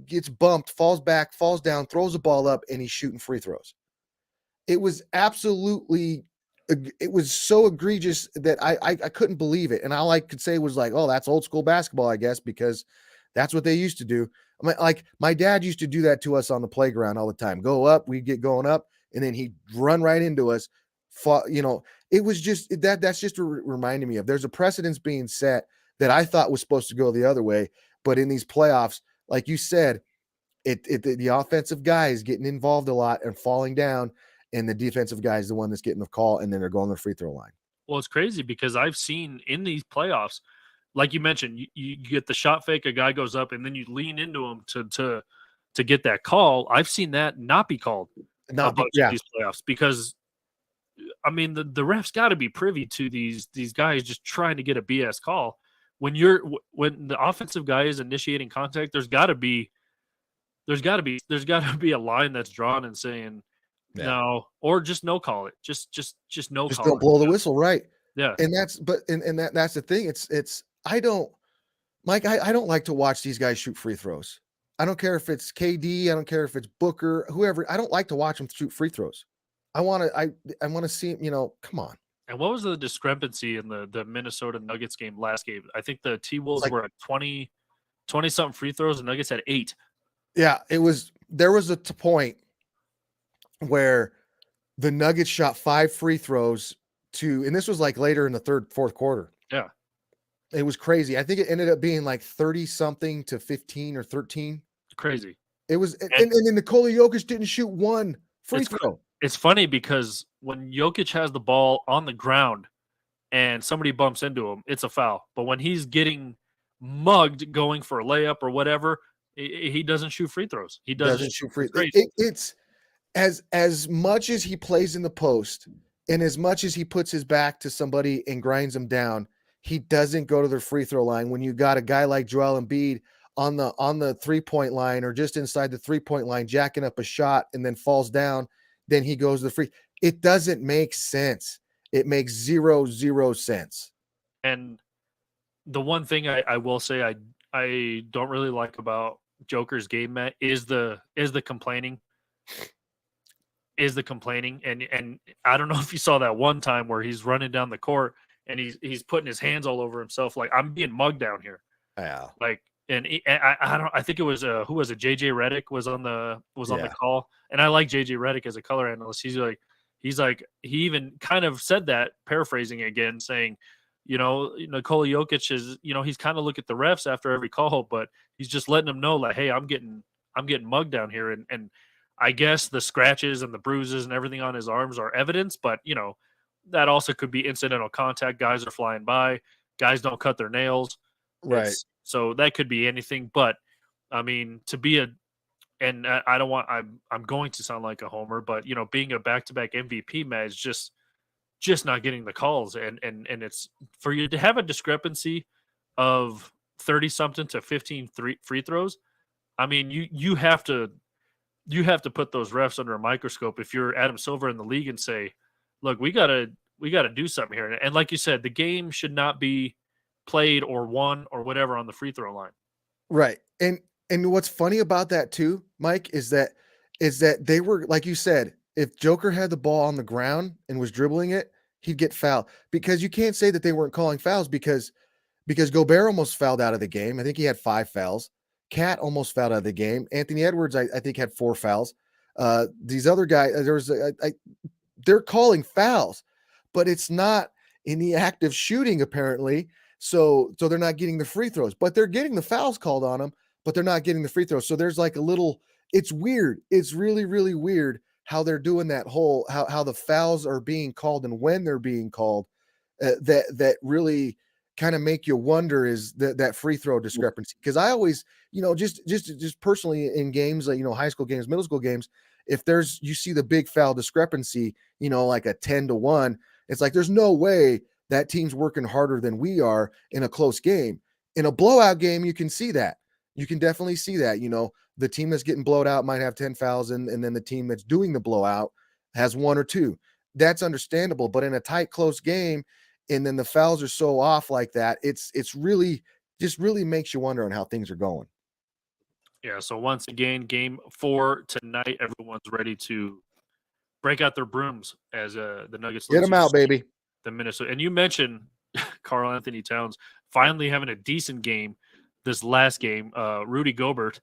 gets bumped, falls back, falls down, throws the ball up, and he's shooting free throws. It was so egregious that I couldn't believe it. And all I could say was like, oh, that's old school basketball, I guess, because that's what they used to do. I mean, like, my dad used to do that to us on the playground all the time. Go up, we'd get going up, and then he'd run right into us. It was just that's just reminding me of, there's a precedence being set that I thought was supposed to go the other way. But in these playoffs, like you said, the offensive guy is getting involved a lot and falling down, and the defensive guy is the one that's getting the call, and then they're going to the free throw line. Well, it's crazy because I've seen in these playoffs, like you mentioned, you get the shot fake, a guy goes up, and then you lean into him to get that call. I've seen that not be called a bunch of these playoffs, because I mean the refs got to be privy to these guys just trying to get a BS call. When the offensive guy is initiating contact, there's got to be a line that's drawn and saying no, or just no call it. Just no call. Just don't blow the whistle, right? Yeah. And that's the thing. I don't like to watch these guys shoot free throws. I don't care if it's KD, I don't care if it's Booker, whoever. I don't like to watch them shoot free throws. I want to see, come on. And what was the discrepancy in the Minnesota Nuggets game last game? I think the T-Wolves were at 20 something free throws, and Nuggets had 8. Yeah, there was a point where the Nuggets shot 5 free throws and this was like later in the fourth quarter. Yeah. It was crazy. I think it ended up being like 30 something to 15 or 13. Crazy. It was, and then Nikola Jokic didn't shoot 1 free throw. It's funny because when Jokic has the ball on the ground and somebody bumps into him, it's a foul. But when he's getting mugged going for a layup or whatever, he doesn't shoot free throws. He doesn't shoot free throws. It's as much as he plays in the post and as much as he puts his back to somebody and grinds them down, he doesn't go to the free throw line. When you got a guy like Joel Embiid on the 3-point line or just inside the 3-point line, jacking up a shot and then falls down, then he goes to the free. It doesn't make sense. It makes zero sense. And the one thing I will say I don't really like about Joker's game, Matt, is the complaining. And I don't know if you saw that one time where he's running down the court and he's putting his hands all over himself like, I'm being mugged down here. Yeah. Like, and I think it was who was it? JJ Redick was on the call, and I like JJ Redick as a color analyst. He's like he even kind of said that, paraphrasing again, saying, Nikola Jokic is, he's kind of look at the refs after every call, but he's just letting them know like, hey, I'm getting mugged down here, and I guess the scratches and the bruises and everything on his arms are evidence, but that also could be incidental contact. Guys are flying by, guys don't cut their nails, right? So that could be anything, but I mean, to be and I don't want I'm going to sound like a homer, but being a back-to-back MVP match, just not getting the calls, and it's for you to have a discrepancy of 30 something to 15 free throws. I mean, you have to put those refs under a microscope if you're Adam Silver in the league and say, look, we gotta do something here. And like you said, the game should not be played or won or whatever on the free throw line. Right. And what's funny about that too, Mike, is that they were, like you said, if Joker had the ball on the ground and was dribbling it, he'd get fouled. Because you can't say that they weren't calling fouls because Gobert almost fouled out of the game. I think he had 5 fouls. Cat almost fouled out of the game. Anthony Edwards, I think, had 4 fouls. These other guys, they're calling fouls, but it's not in the act of shooting, apparently. So they're not getting the free throws, but they're getting the fouls called on them, but they're not getting the free throws. So there's like a little, it's weird. It's really, really weird how they're doing that whole, how the fouls are being called and when they're being called, that really kind of make you wonder is that free throw discrepancy. Because I always, just personally in games, like, high school games, middle school games, if you see the big foul discrepancy, like a 10-1, it's like, there's no way that team's working harder than we are in a close game. In a blowout game, you can see that. You can definitely see that, the team that's getting blowed out might have 10 fouls and then the team that's doing the blowout has 1 or 2. That's understandable. But in a tight, close game, and then the fouls are so off like that, it's really makes you wonder on how things are going. Yeah. So once again, game 4 tonight, everyone's ready to break out their brooms as the Nuggets Get them out, baby. The Minnesota. And you mentioned Karl Anthony Towns finally having a decent game this last game. Rudy Gobert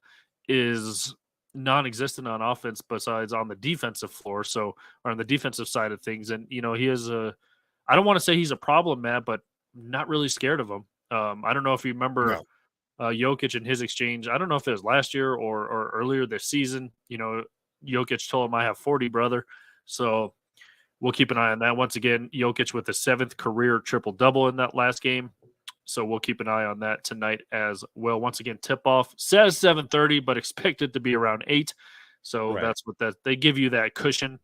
is non-existent on offense besides on the defensive floor. So, or on the defensive side of things. And, he is I don't want to say he's a problem, Matt, but not really scared of him. I don't know if you remember Jokic and his exchange. I don't know if it was last year or earlier this season. Jokic told him, I have 40, brother. So we'll keep an eye on that. Once again, Jokic with the 7th career triple-double in that last game. So we'll keep an eye on that tonight as well. Once again, tip-off says 7:30, but expected to be around 8. So That's what they give you that cushion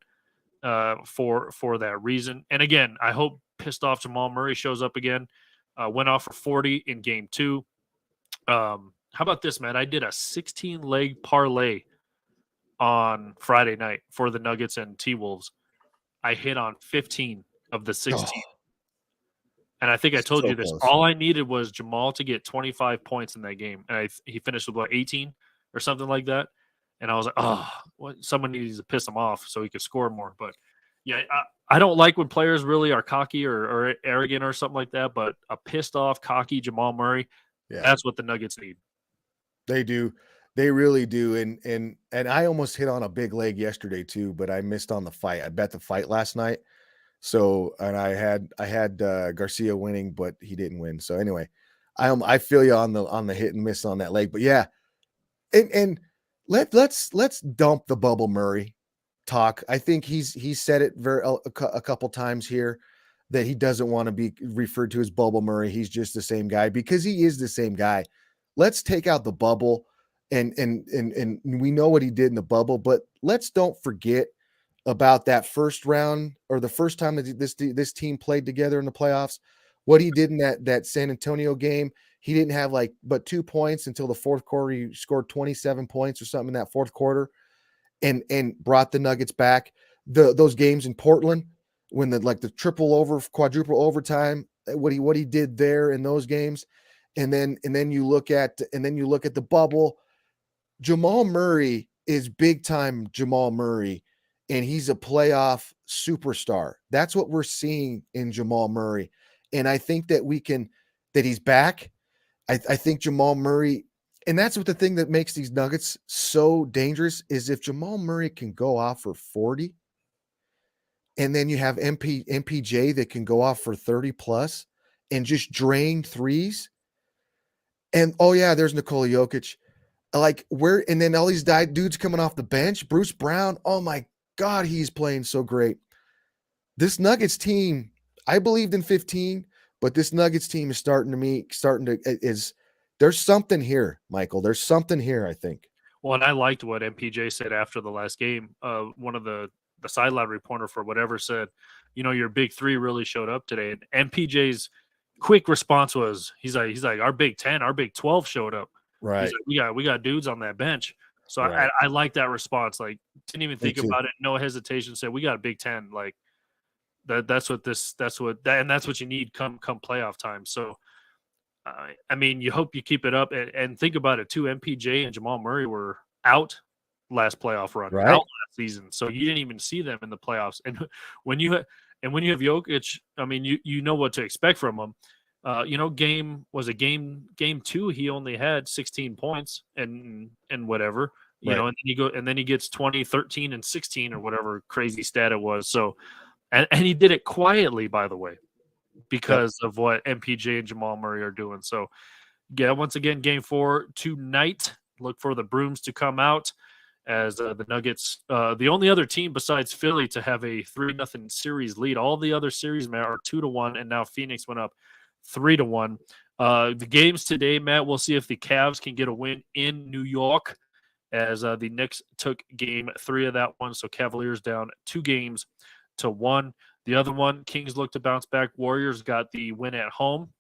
for that reason. And again, I hope pissed off Jamal Murray shows up again. Went off for 40 in game 2. How about this, man? I did a 16-leg parlay on Friday night for the Nuggets and T-Wolves. I hit on 15 of the 16. And I think I told you this. Close. All I needed was Jamal to get 25 points in that game. And he finished with, 18 or something like that. And I was like, someone needs to piss him off so he could score more. But, yeah, I don't like when players really are cocky or arrogant or something like that. But a pissed off, cocky Jamal Murray, that's what the Nuggets need. They do. They really do. And I almost hit on a big leg yesterday too, but I missed on the fight. I bet the fight last night. So, and I had Garcia winning, but he didn't win. So anyway, I feel you on the hit and miss on that leg, but yeah. And let's dump the Bubble Murray talk. I think he's said it a couple times here that he doesn't want to be referred to as Bubble Murray. He's just the same guy because he is the same guy. Let's take out the bubble and we know what he did in the bubble, but let's don't forget about that first round or the first time that this team played together in the playoffs, what he did in that San Antonio game. He didn't have but 2 points until the fourth quarter. He scored 27 points or something in that fourth quarter and brought the Nuggets back. Those games in Portland when the quadruple overtime, what he did there in those games. And then you look at the bubble. Jamal Murray is big time Jamal Murray. And he's a playoff superstar. That's what we're seeing in Jamal Murray. And I think that that he's back. I think Jamal Murray, and that's what the thing that makes these Nuggets so dangerous is if Jamal Murray can go off for 40, and then you have MPJ that can go off for 30 plus and just drain threes. And there's Nikola Jokic. And then all these dudes coming off the bench, Bruce Brown. Oh my God, he's playing so great. This Nuggets team, I believed in 15, but this Nuggets team is there's something here, Michael. There's something here, I think. Well, and I liked what MPJ said after the last game. One of the sideline reporter for whatever said, your big three really showed up today. And MPJ's quick response was, he's like, our Big 10, our Big 12 showed up. Right. He's like, we got dudes on that bench. So Right. I like that response. Like, didn't even think about it. No hesitation. Said, we got a Big 10. Like that's what you need come playoff time. So, I mean, you hope you keep it up and think about it too. MPJ and Jamal Murray were out last playoff run, Right. out last season. So you didn't even see them in the playoffs. And when you have Jokic, I mean, you know what to expect from him. Game 2, he only had 16 points and whatever, and then he gets 20, 13, and 16 or whatever crazy stat it was. So, and he did it quietly, by the way, because of what MPJ and Jamal Murray are doing. So, yeah, once again, Game 4 tonight. Look for the brooms to come out as the Nuggets, the only other team besides Philly to have a 3-0 series lead. All the other series, Matt, are 2-1, and now Phoenix went up 3-1. The games today, Matt, we'll see if the Cavs can get a win in New York as the Knicks took Game 3 of that one. So Cavaliers down 2-1. The other one, Kings look to bounce back. Warriors got the win at home.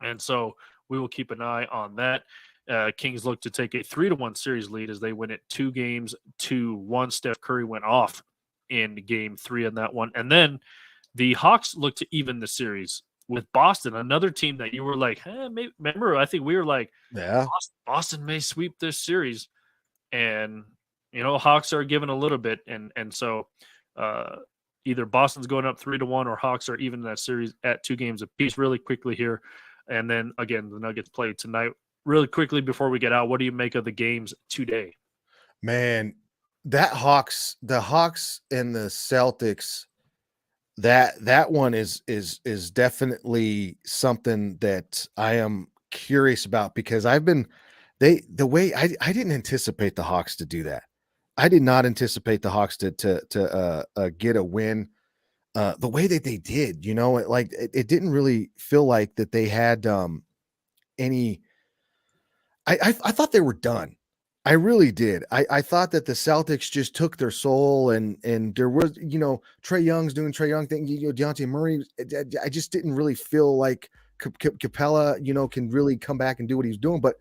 And so we will keep an eye on that. Kings look to take a 3-1 series lead as they win it 2-1. Steph Curry went off in Game 3 on that one. And then the Hawks look to even the series with Boston, another team that you were like, maybe, remember, I think we were like, yeah, Boston may sweep this series. And, Hawks are given a little bit. And so either Boston's going up 3-1 or Hawks are even in that series at 2 games apiece really quickly here. And then, again, the Nuggets play tonight. Really quickly before we get out, what do you make of the games today? Man, the Hawks and the Celtics, that one is definitely something that I am curious about, because I didn't anticipate the Hawks to do that. I did not anticipate the Hawks to get a win the way that they did. It didn't really feel like that they had any. I thought they were done. I really did. I thought that the Celtics just took their soul, and there was, Trae Young's doing Trae Young thing, Dejounte Murray. I just didn't really feel like Capella, can really come back and do what he's doing. But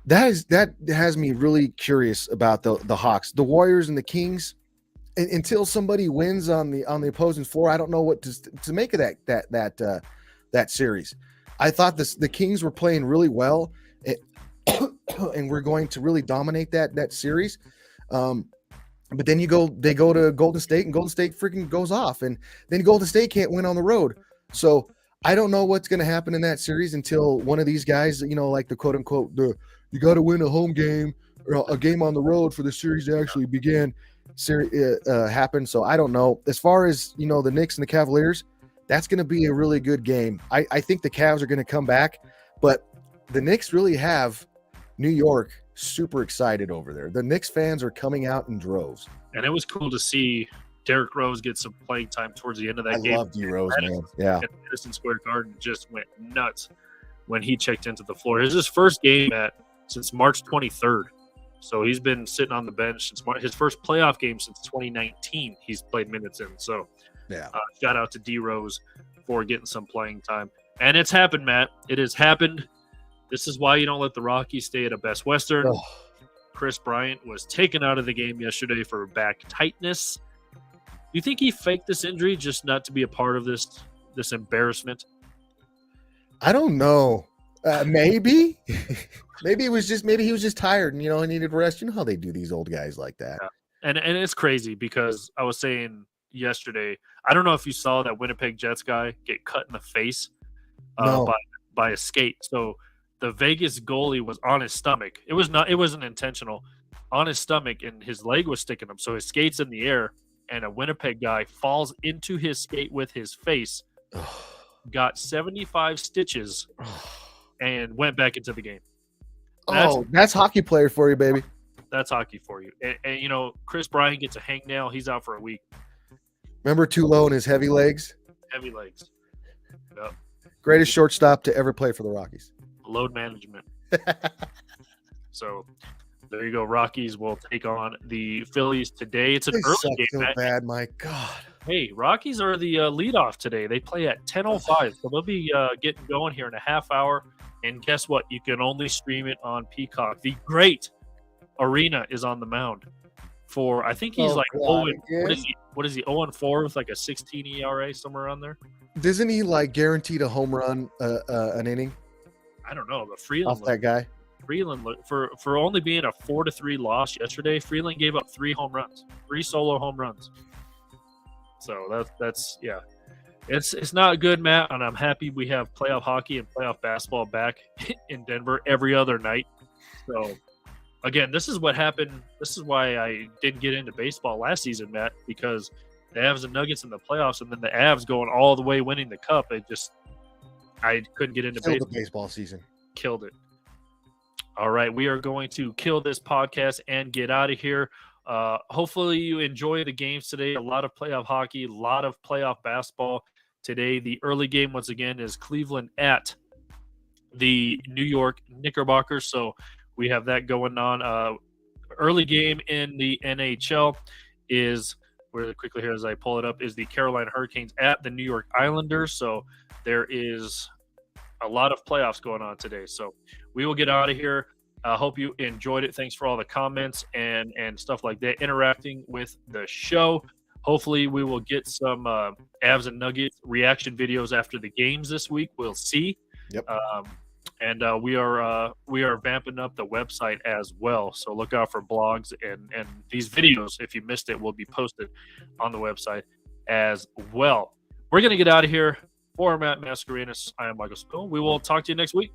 that has me really curious about the Hawks, the Warriors, and the Kings. And until somebody wins on the opposing floor, I don't know what to make of that series. I thought the Kings were playing really well. And we're going to really dominate that series. But then they go to Golden State, and Golden State freaking goes off, and then Golden State can't win on the road. So I don't know what's going to happen in that series until one of these guys, like the quote unquote, you got to win a home game or a game on the road for the series to actually begin, happen. So I don't know. As far as, the Knicks and the Cavaliers, that's going to be a really good game. I think the Cavs are going to come back, but the Knicks really have New York super excited over there. The Knicks fans are coming out in droves. And it was cool to see Derrick Rose get some playing time towards the end of that game. I love D-Rose, man. Yeah. At Madison Square Garden just went nuts when he checked into the floor. It was his first game since March 23rd. So he's been sitting on the bench since his first playoff game since 2019. He's played minutes in. So yeah, shout out to D-Rose for getting some playing time. And it's happened, Matt. It has happened. This is why you don't let the Rockies stay at a Best Western. Oh. Chris Bryant was taken out of the game yesterday for back tightness. Do you think he faked this injury just not to be a part of this embarrassment? I don't know. Maybe. Maybe he was just tired and, he needed rest. You know how they do these old guys like that. Yeah. And it's crazy because I was saying yesterday, I don't know if you saw that Winnipeg Jets guy get cut in the face by a skate. So the Vegas goalie was on his stomach. It wasn't intentional. On his stomach, and his leg was sticking up. So his skate's in the air, and a Winnipeg guy falls into his skate with his face, got 75 stitches, and went back into the game. That's hockey player for you, baby. That's hockey for you. And Chris Bryant gets a hangnail. He's out for a week. Remember Tulo and his heavy legs? Heavy legs. Yep. Greatest shortstop to ever play for the Rockies. Load management. So there you go. Rockies will take on the Phillies today. It's an They early suck game, so Matt. bad. My God. Hey, Rockies are the leadoff today. They play at 10:05, so they'll be getting going here in a half hour. And guess what? You can only stream it on Peacock. The great Arena is on the mound for, I think he's Oh, like God, 0 again? what is he 0-4 with like a 16 ERA somewhere around there? Doesn't he like guaranteed a home run an inning I don't know, but Freeland off that guy? for only being a 4-3 loss yesterday, Freeland gave up 3 home runs, 3 solo home runs. So that's yeah. It's not good, Matt, and I'm happy we have playoff hockey and playoff basketball back in Denver every other night. So again, this is what happened. This is why I didn't get into baseball last season, Matt, because the Avs and Nuggets in the playoffs, and then the Avs going all the way winning the cup. I couldn't get into Killed baseball. the baseball season. Killed it. All right, we are going to kill this podcast and get out of here. Hopefully you enjoy the games today. A lot of playoff hockey, a lot of playoff basketball today. The early game, once again, is Cleveland at the New York Knickerbockers. So we have that going on. Early game in the NHL is, really quickly here as I pull it up, is the Carolina Hurricanes at the New York Islanders. So there is a lot of playoffs going on today. So we will get out of here. I hope you enjoyed it. Thanks for all the comments and stuff like that, interacting with the show. Hopefully we will get some Avs and Nuggets reaction videos after the games this week. We'll see. Yep. And we are vamping up the website as well. So look out for blogs and these videos. If you missed it, will be posted on the website as well. We're going to get out of here. For Matt Mascarenas, I am Michael Spill. We will talk to you next week.